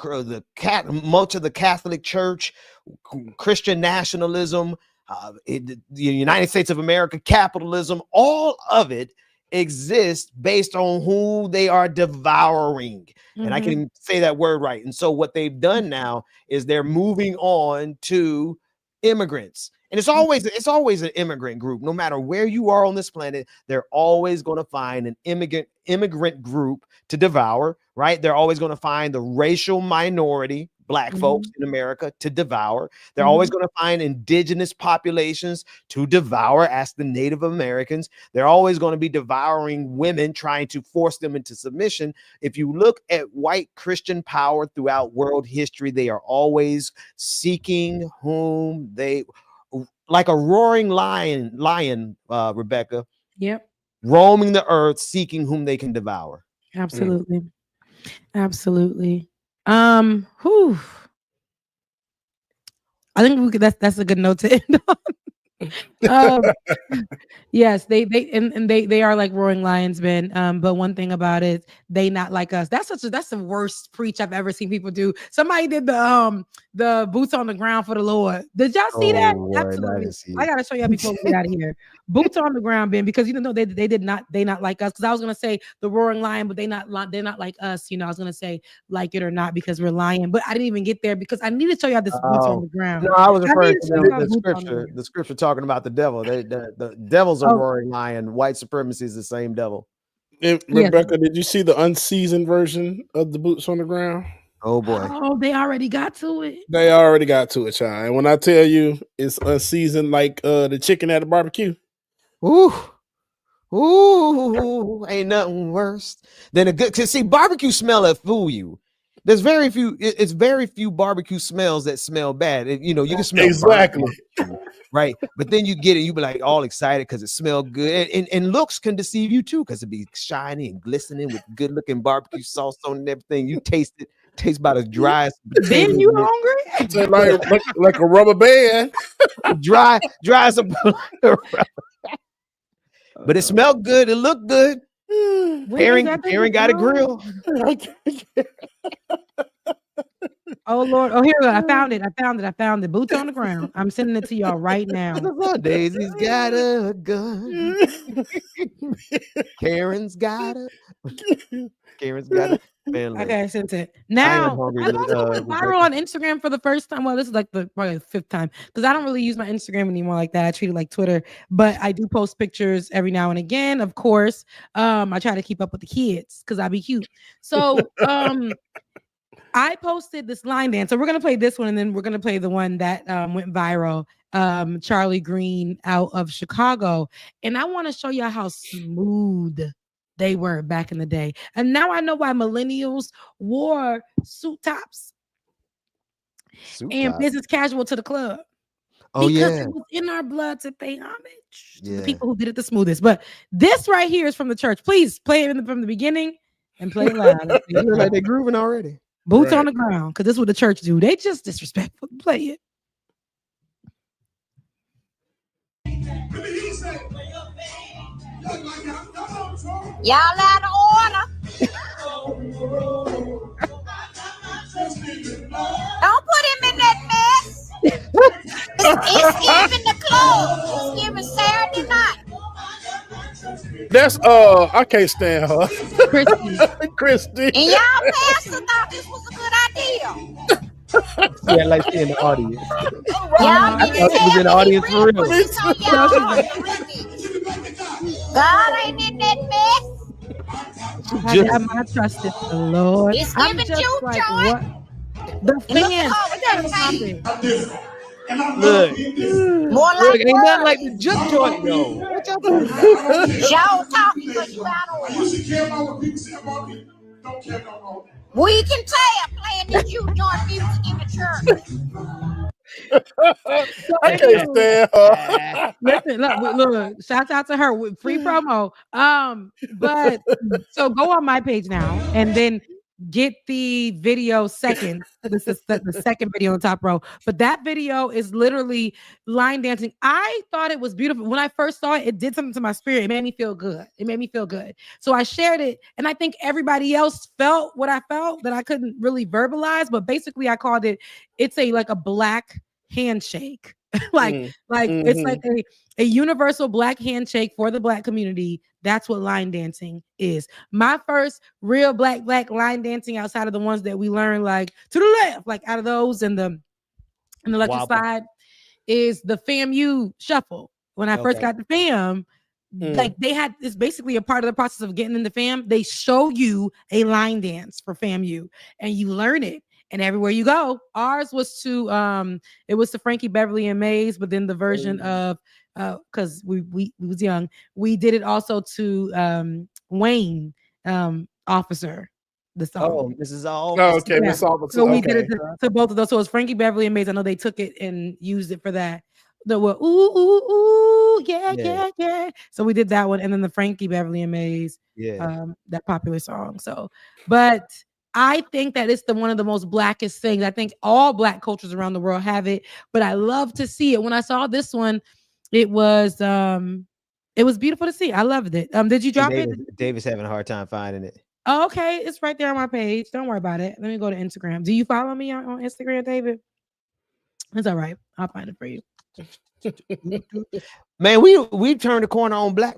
O: much of the Catholic Church, Christian nationalism, the United States of America, capitalism, all of it exists based on who they are devouring. And I can even say that word right. And so what they've done now is they're moving on to immigrants. And it's always an immigrant group. No matter where you are on this planet, they're always going to find an immigrant group to devour, right? They're always going to find the racial minority, Black folks in America, to devour. They're always going to find indigenous populations to devour, as the Native Americans. They're always going to be devouring women, trying to force them into submission. If you look at white Christian power throughout world history, they are always seeking whom they, like a roaring lion, Rebecca.
M: Yep.
O: Roaming the earth, seeking whom they can devour.
M: Absolutely. Absolutely. Whew. I think we could, that's a good note to end on. Yes, they are like roaring lions, man. But one thing about it, they not like us. That's the worst preach I've ever seen people do. Somebody did the boots on the ground for the Lord. Did y'all see that?
O: Oh, boy, I
M: Absolutely.
O: didn't see
M: I
O: it.
M: gotta show y'all before we get out of here. Boots on the ground, Ben, because they not like us. Because I was gonna say the roaring lion, but they're not like us. I was gonna say like it or not because we're lying, but I didn't even get there because I need to show y'all this boots on the ground.
O: No, I was referring to
M: show y'all
O: the
M: boots on the
O: scripture.
M: ground.
O: The scripture talking about the devil. The devil's a
M: Oh.
O: roaring lion. White supremacy is the same devil.
D: And Rebecca, did you see the unseasoned version of the boots on the ground?
O: Oh boy.
M: Oh, they already got to it.
D: They already got to it, child. And when I tell you it's unseasoned like the chicken at the barbecue.
O: Ooh, ain't nothing worse than a good. Cause see, barbecue smell that fool you. There's very few. It's very few barbecue smells that smell bad. You can smell
D: exactly
O: burnt, right? But then you get it, you be like all excited because it smells good, and looks can deceive you too because it be shiny and glistening with good looking barbecue sauce on and everything. You taste it, tastes about as dry as
M: Ben, you hungry?
D: like a rubber band,
O: dry as a. But it smelled good. It looked good. Aaron got a grill.
M: Oh Lord! Oh, here we go. I found it. Boots on the ground. I'm sending it to y'all right now.
O: Daisy's got a gun. Karen's got a. Man,
M: okay, I sent it. Now I
O: hungry,
M: also went viral on Instagram for the first time. Well, this is like probably the fifth time because I don't really use my Instagram anymore like that. I treat it like Twitter, but I do post pictures every now and again. Of course, I try to keep up with the kids because I be cute. So, I posted this line dance. So we're gonna play this one, and then we're gonna play the one that went viral. Charlie Green out of Chicago, and I want to show y'all how smooth they were back in the day. And now I know why millennials wore suit tops and business casual to the club.
O: Oh,
M: because
O: yeah.
M: it was in our blood to pay homage to the people who did it the smoothest. But this right here is from the church. Please play it from the beginning and play it loud.
O: Like they're grooving already.
M: Boots on the ground, because this is what the church do. They just disrespectful. Play it.
Q: Y'all out of order. Don't put him in that mess. It's giving the club. It's giving Saturday night.
D: That's I can't stand her. Christy.
Q: And y'all pastor thought this was a good idea.
O: Yeah, like she in the audience.
Q: Y'all
O: I thought she was in the audience for real.
Q: God ain't in that mess.
M: I got my trust in the Lord.
Q: It's
M: I'm
Q: giving
M: just
Q: you
M: like,
Q: joy.
M: what? The fans.
O: Look,
Q: More like
O: ain't nothing like the juke joint though. What y'all talking about?
Q: Y'all talking because you out of order. We can tell playing this juke joint music in the church.
D: I can't stand her.
M: Listen, look, shout out to her with free promo. But so go on my page now and then get the video second. This is the second video on the top row. But that video is literally line dancing. I thought it was beautiful. When I first saw it, it did something to my spirit. It made me feel good. So I shared it, and I think everybody else felt what I felt that I couldn't really verbalize. But basically, I called it. It's like a black handshake. It's like a universal black handshake for the black community. That's what line dancing is. My first real black line dancing outside of the ones that we learn like to the left, like out of those and the left side is the FAMU shuffle. When I first got the fam, like they had, it's basically a part of the process of getting in the fam. They show you a line dance for FAMU and you learn it. And everywhere you go, ours was to it was to Frankie Beverly and Mays, but then the version of because we was young, we did it also to Wayne Officer. The song.
O: Oh, this is all.
D: Oh, okay, Miss Officer.
M: So we did it to both of those. So it was Frankie Beverly and Mays. I know they took it and used it for that. The ooh ooh ooh yeah. So we did that one, and then the Frankie Beverly and Mays, that popular song. So, but I think that it's one of the most blackest things. I think all Black cultures around the world have it, but I love to see it. When I saw this one, it was beautiful to see. I loved it. Did you drop it?
O: David's having a hard time finding it.
M: Oh, okay, it's right there on my page. Don't worry about it. Let me go to Instagram. Do you follow me on Instagram, David? It's all right. I'll find it for you.
O: Man, we turned the corner on Black.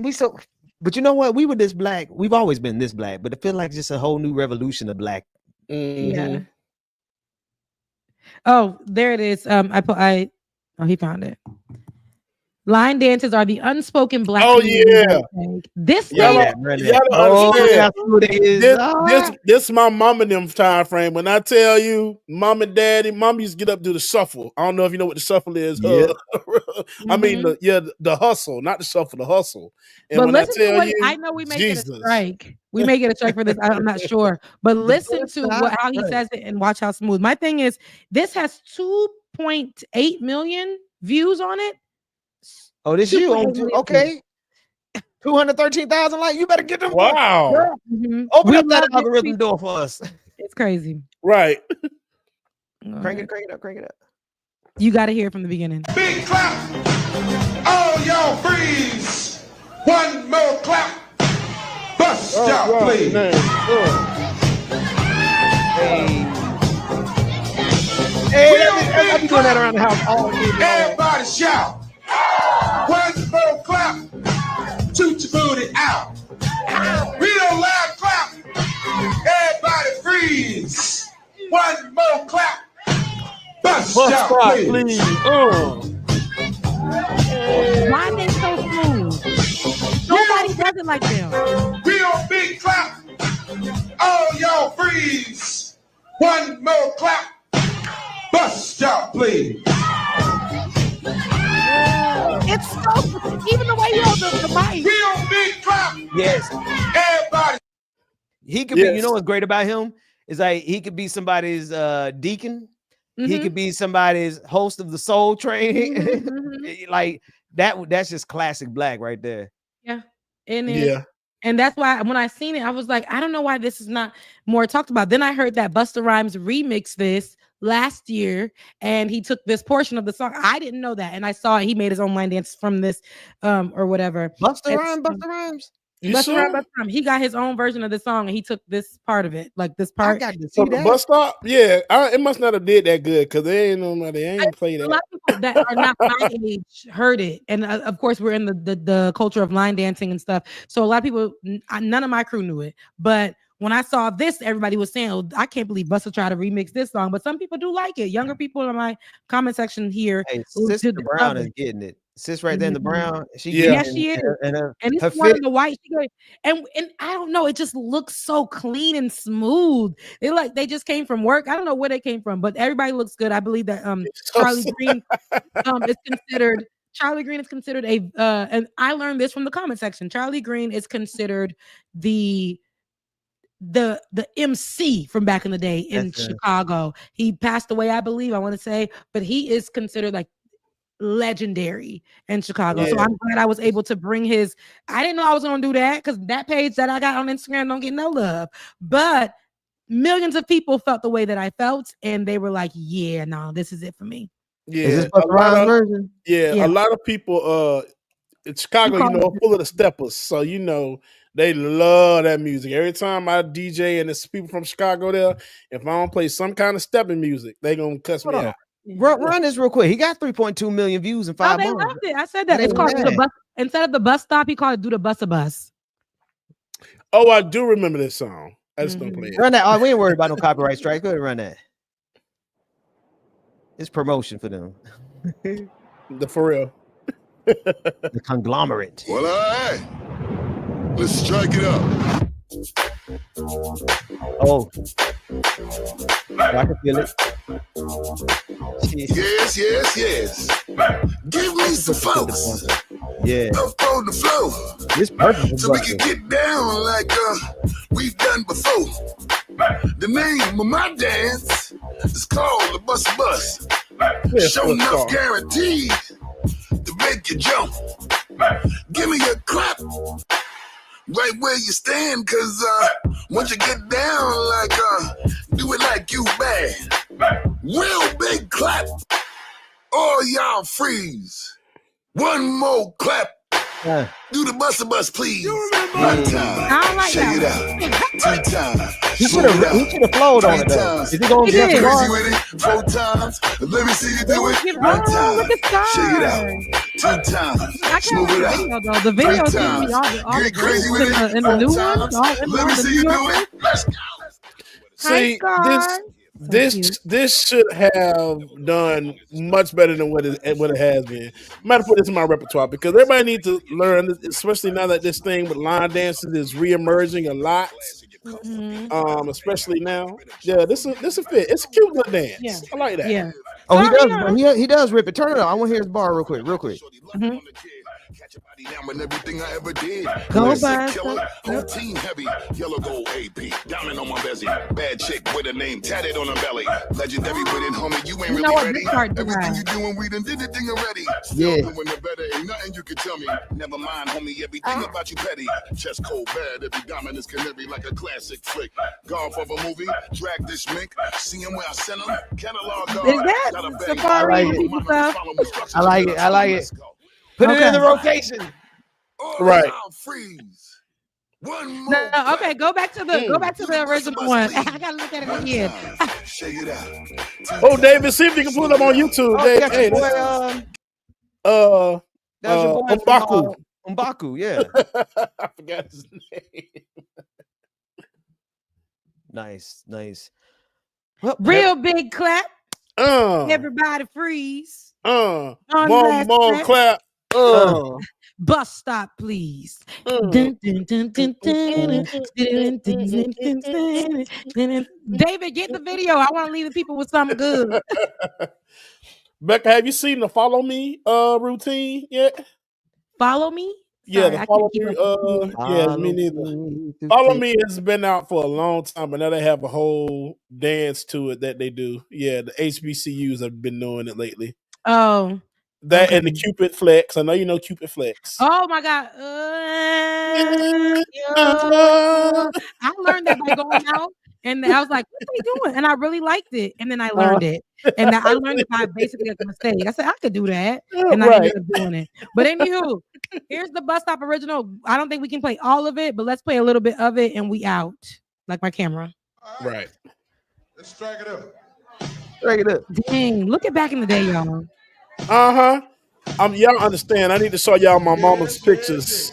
O: But you know what? We were this Black. We've always been this Black, but it feels like just a whole new revolution of Black.
M: Yeah. Oh, there it is. He found it. Line dances are the unspoken Black.
D: Oh yeah,
M: this
D: this my mom and them time frame. When I tell you, mom and daddy, mom used to get up do the shuffle. I don't know if you know what the shuffle is.
O: Yeah.
D: I mean the hustle, not the shuffle, the hustle. And
M: but
D: when
M: listen
D: I tell
M: to
D: you,
M: I know we may get a strike. We may get a strike for this. I'm not sure, but listen to how he says it and watch how smooth. My thing is, this has 2.8 million views on it.
O: Oh, this you on okay. 213,000 likes. You better get them.
D: Wow.
O: Open up that algorithm door for us.
M: It's crazy.
D: Right.
O: Crank it up.
M: You got to hear it from the beginning.
C: Big clap. All y'all freeze. One more clap. Bust stop, please.
O: Hey, I be doing that around the house all day.
C: Everybody shout. One more clap. Toot your booty out. Real loud clap. Everybody freeze. One more clap. Bust stop, please.
M: Why they so smooth? Nobody does it like them.
C: Real big clap. All y'all freeze. One more clap. Bust stop, please.
M: It's so even the way you hold the mic.
C: Real big clap.
O: Yes.
C: Everybody.
O: He could be, you know what's great about him? Is like he could be somebody's deacon. He could be somebody's host of the Soul Train. Like that's just classic Black right there.
M: Yeah. And that's why when I seen it, I was like, I don't know why this is not more talked about. Then I heard that Busta Rhymes remixed this last year, and he took this portion of the song. I didn't know that, and I saw he made his own line dance from this, or whatever.
O: Busta Rhymes.
M: He got his own version of the song, and he took this part of it, like this part.
D: So the bus stop, it must not have did that good because they ain't played that.
M: A lot of people that are not my age heard it, and of course we're in the culture of line dancing and stuff. So a lot of people, none of my crew knew it, but when I saw this, everybody was saying, "Oh, I can't believe Busta tried to remix this song." But some people do like it. Younger people in my comment section here,
O: hey, Sister Brown is getting it. Sis right there in the brown.
M: She is. And it's one of the white. And I don't know. It just looks so clean and smooth. They just came from work. I don't know where they came from, but everybody looks good. I believe that Charlie Green Charlie Green is considered and I learned this from the comment section. Charlie Green is considered the MC from back in the day in Chicago. He passed away, I believe, I want to say, but he is considered like legendary in Chicago. So I'm glad I was able to bring his. I didn't know I was going to do that because that page that I got on Instagram don't get no love, but millions of people felt the way that I felt, and they were like, "Yeah, no, this is it for me."
D: Yeah, a lot of people in Chicago, full of the steppers, so they love that music. Every time I DJ and it's people from Chicago there, if I don't play some kind of stepping music, they gonna cuss me out.
O: Run this real quick. He got 3.2 million views in 5 months.
M: They loved it. I said that. It's called the bus. Instead of the bus stop, he called it "Do the Bus a Bus."
D: Oh, I do remember this song. I just don't play it.
O: Run that. Oh, we ain't worried about no copyright strikes. Go ahead and run that. It's promotion for them.
D: For real.
O: The conglomerate.
C: Well, all right. Let's strike it up.
O: Oh. I can feel it.
C: Yes. Give me some folks.
O: Yeah.
C: Up on the floor.
O: This perfect.
C: So we can get down like we've done before. The name of my dance is called the Bus Bus. Show enough guaranteed to make you jump. Give me a clap.
R: right where you stand, cause once you get down, like do it like you bad. Real big clap. All y'all freeze. One more clap. Do the buster bus, please. One time, shake it out. Two times,
O: He should have flowed on it though. Is he going to
R: get
O: jump
R: crazy with it? 4 times. Let me see you do it. One time, shake it out. 2 times, smooth it out.
M: The video
R: 3
M: seems to be
R: times,
M: all
R: get crazy with it.
M: in the
R: 4
M: new
R: times.
M: ones. All in
R: Let me
M: the
R: see
M: New
R: you
M: York
R: do
M: ones.
R: it. Let's go.
D: See, this should have done much better than what it has been. I'm about to put this in my repertoire because everybody needs to learn, especially now that this thing with line dances is reemerging a lot. Especially now. Yeah, this will fit. It's a cute little dance.
M: Yeah.
D: I like that.
M: Yeah.
O: Oh, he does rip it. Turn it on. I want to hear his bar real quick.
R: And everything I ever did.
M: Go
R: Sick killer, whole team heavy. Yellow gold AP, diamond on my bezel. Bad chick with a name tatted on her belly. Legendary with it, homie. You ain't really ready. Everything you doing, we done did the thing already. Still doing the better. Ain't nothing you can tell me. Never mind, homie. Everything about you petty. Chest cold bad. Every diamond is canary like a classic flick. Golf of a movie. Drag this mink. See him where I send him. Catalog guard.
M: Is that Safari and people stuff?
O: I like it. Put it in the rotation.
D: Right.
R: Freeze. One more.
M: No, okay, go back to the original one. I gotta look at it again.
R: Shake it out.
D: Oh, David, see if you can pull it up on YouTube.
O: That's
D: Hey,
O: your boy, that's your boy
D: Mbaku.
O: Mbaku, yeah.
D: I forgot his name.
O: Nice.
M: Real big clap. Everybody freeze.
D: One more clap.
M: Bus stop, please. David, get the video. I want to leave the people with something good.
D: Becca, have you seen the follow me routine yet?
M: Follow me?
D: Yeah, the follow me. Yeah, me neither. Follow me has been out for a long time, but now they have a whole dance to it that they do. Yeah, the HBCUs have been doing it lately.
M: Oh.
D: That and the Cupid Flex. I know you know Cupid Flex.
M: Oh my God. I learned that by going out. And I was like, what are they doing? And I really liked it. And then I learned it. And I learned it by basically a mistake. I said, I could do that. And I ended up doing it. But anywho, here's the Bus Stop original. I don't think we can play all of it, but let's play a little bit of it and we out. Like my camera.
D: Right.
R: Let's drag it up.
M: Dang, look at back in the day, y'all.
D: Y'all understand. I need to show y'all my mama's pictures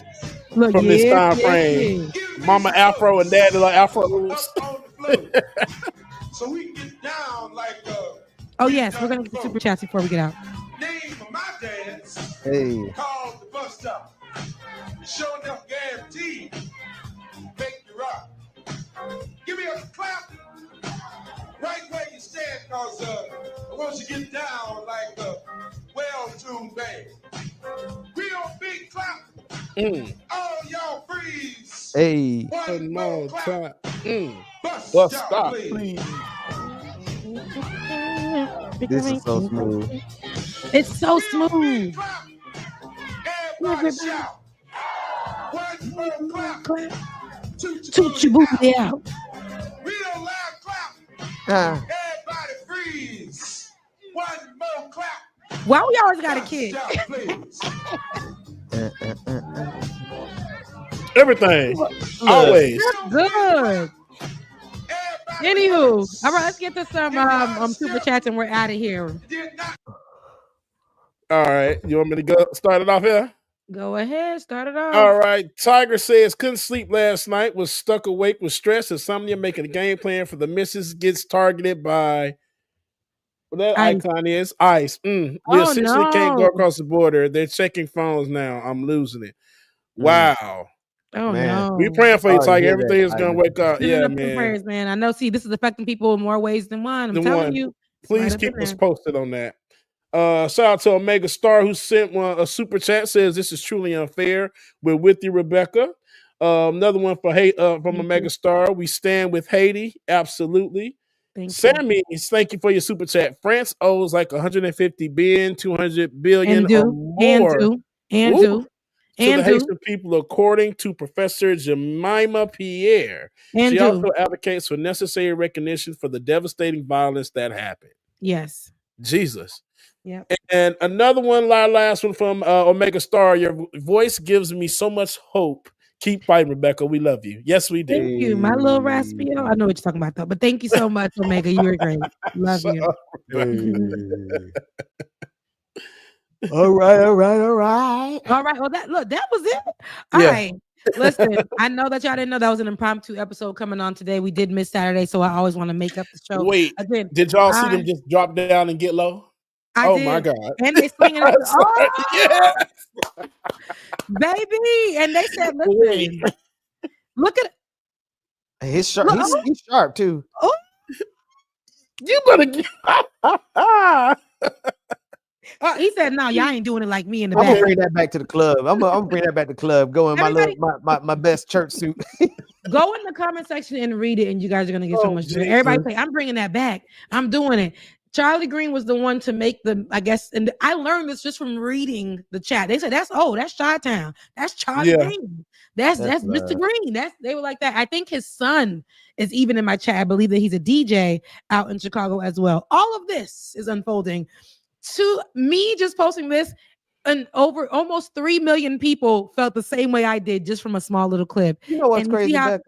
D: from this time frame. Mama Afro and Daddy like Afro rules.
R: So we can get down like
M: oh yes, we're gonna get the super chats before we get out.
R: name of my dance called the Bus Stop. Show enough guarantee. Make you rock. Give me a clap right where you stand, cause I want you to get down like a well-tuned band. Real big clap. All y'all freeze.
O: Hey.
R: One more clap.
D: Bus stop.
O: This is so smooth.
M: It's so smooth.
R: Everybody shout. One more clap.
M: Toot your booty out.
R: Real loud clap. Everybody freeze. One more clap.
M: Why we always got a kid?
D: Everything. Always.
M: Good. Anywho, all right, let's get to some super chats and we're out of here.
D: All right. You want me to go start it off here?
M: Go ahead, start it off.
D: All right. Tiger says couldn't sleep last night, was stuck awake with stress, insomnia, making a game plan for the missus, gets targeted by what that icon is ICE. We essentially can't go across the border. They're checking phones now. I'm losing it. Wow.
M: Oh man.
D: We praying for you, Tiger. Everything is gonna wake up. Yeah, man.
M: Prayers, man. I know. See, this is affecting people in more ways than one. I'm telling you.
D: Please keep us posted on that. Shout out to Omega Star who sent a super chat. Says this is truly unfair. We're with you, Rebecca. Another one for from Omega Star. We stand with Haiti. Absolutely. Sammy, thank you for your super chat. France owes like 150 billion, 200 billion or more.
M: And do.
D: to the Haitian people, according to Professor Jemima Pierre. She also advocates for necessary recognition for the devastating violence that happened.
M: Yes.
D: Jesus.
M: Yeah.
D: And another one, last one from Omega Star. Your voice gives me so much hope. Keep fighting, Rebecca. We love you. Yes, we do.
M: Thank you. My little raspy. I know what you're talking about, though. But thank you so much, Omega. You were great. Love you.
O: All right.
M: All right. Well, that was it. All right. Listen, I know that y'all didn't know that was an impromptu episode coming on today. We did miss Saturday, so I always want to make up the show.
D: Wait,
M: again.
D: Did y'all see them just drop down and get low?
M: I did.
D: My God.
M: And they swinging it.
D: Yes.
M: Baby. And they said, listen, look at
O: He's sharp. He's sharp too.
M: Oh,
D: you better get
M: he said, no, y'all ain't doing it like me in the
O: I'm
M: back.
O: gonna bring that back to the club. I'm gonna bring that back to the club. Go in my best church suit.
M: Go in the comment section and read it, and you guys are gonna get so much. Everybody say, I'm bringing that back. I'm doing it. Charlie Green was the one to make I guess, and I learned this just from reading the chat. They said, that's Chi-Town. That's Charlie Green. That's Mr. Green. They were like that. I think his son is even in my chat. I believe that he's a DJ out in Chicago as well. All of this is unfolding to me just posting this, and over almost 3 million people felt the same way I did just from a small little clip.
O: You know what's crazy, Becca?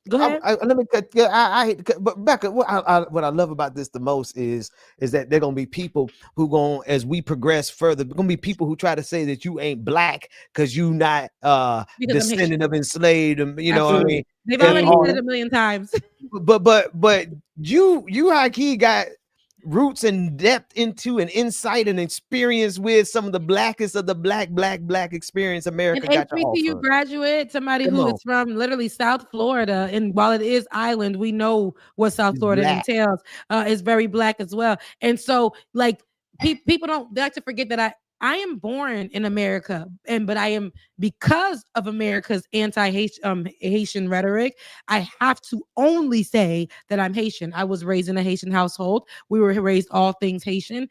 M: Go ahead.
O: Let me cut. I hate to cut, but Becca, what I love about this the most is that they're gonna be people who as we progress further, gonna be people who try to say that you ain't black because you not descendant of enslaved. You know what I mean?
M: They've already said it a million times.
O: But you high key got roots and depth into and insight and experience with some of the blackest of the black experience America got to offer.
M: HBCU graduate, somebody who is from literally South Florida, and while it is island, we know what South Florida entails. Is very black as well, and so like people don't like to forget that I am born in America, but I am, because of America's anti-Haitian rhetoric, I have to only say that I'm Haitian. I was raised in a Haitian household. We were raised all things Haitian.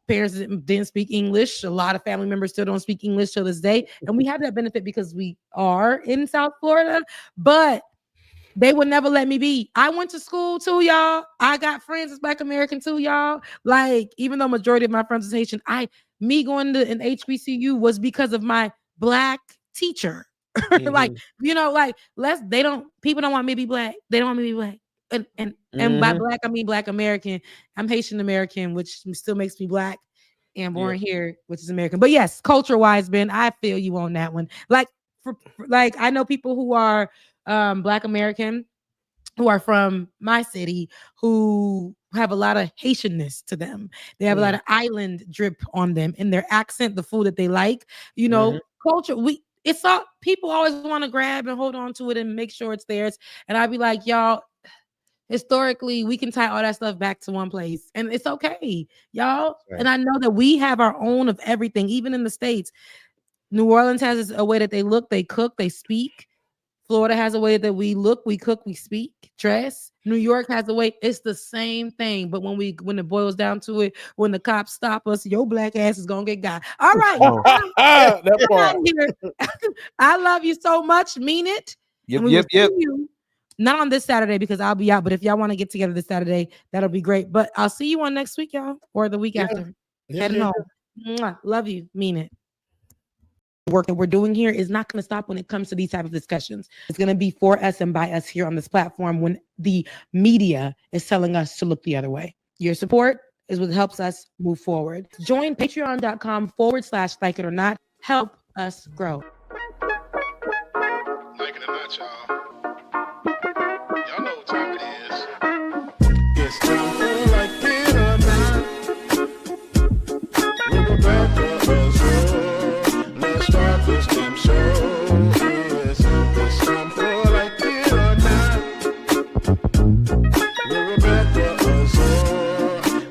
M: Parents didn't speak English. A lot of family members still don't speak English till this day. And we have that benefit because we are in South Florida, but they would never let me be. I went to school too, y'all. I got friends as Black American too, y'all. Like, even though majority of my friends is Haitian, me going to an HBCU was because of my Black teacher. Like, people don't want me to be Black. They don't want me to be Black. And by Black, I mean Black American. I'm Haitian American, which still makes me Black and born here, which is American. But yes, culture-wise, Ben, I feel you on that one. Like, I know people who are Black American who are from my city who have a lot of Haitianness to them. They have a lot of island drip on them in their accent, the food that they like, culture. It's all people always want to grab and hold on to it and make sure it's theirs. And I'd be like, y'all, historically, we can tie all that stuff back to one place, and it's okay, y'all. Right. And I know that we have our own of everything, even in the States. New Orleans has a way that they look, they cook, they speak. Florida has a way that we look, we cook, we speak, dress. New York has a way. It's the same thing. But when it boils down to it, when the cops stop us, your Black ass is gonna get got. All right. That part. I love you so much. Mean it.
O: Yep.
M: You, not on this Saturday because I'll be out. But if y'all want to get together this Saturday, that'll be great. But I'll see you on next week, y'all, or the week after. Heading home. Mwah. Love you. Mean it. Work that we're doing here is not going to stop when it comes to these type of discussions. It's going to be for us and by us here on this platform when the media is telling us to look the other way. Your support is what helps us move forward. Join patreon.com/like it or not. Help us grow.
R: Like it or not, y'all. Y'all know what time it is.
C: It's time for like it or not. We're about to let's start this damn show. Yes, it's time for like it or not. We're about to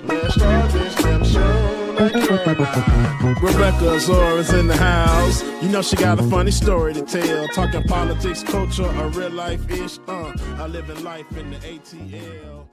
C: let's start this damn show like it or not. Rebecca Azor is in the house. You know she got a funny story to tell. Talking politics, culture, or real life ish. I live in life in the ATL.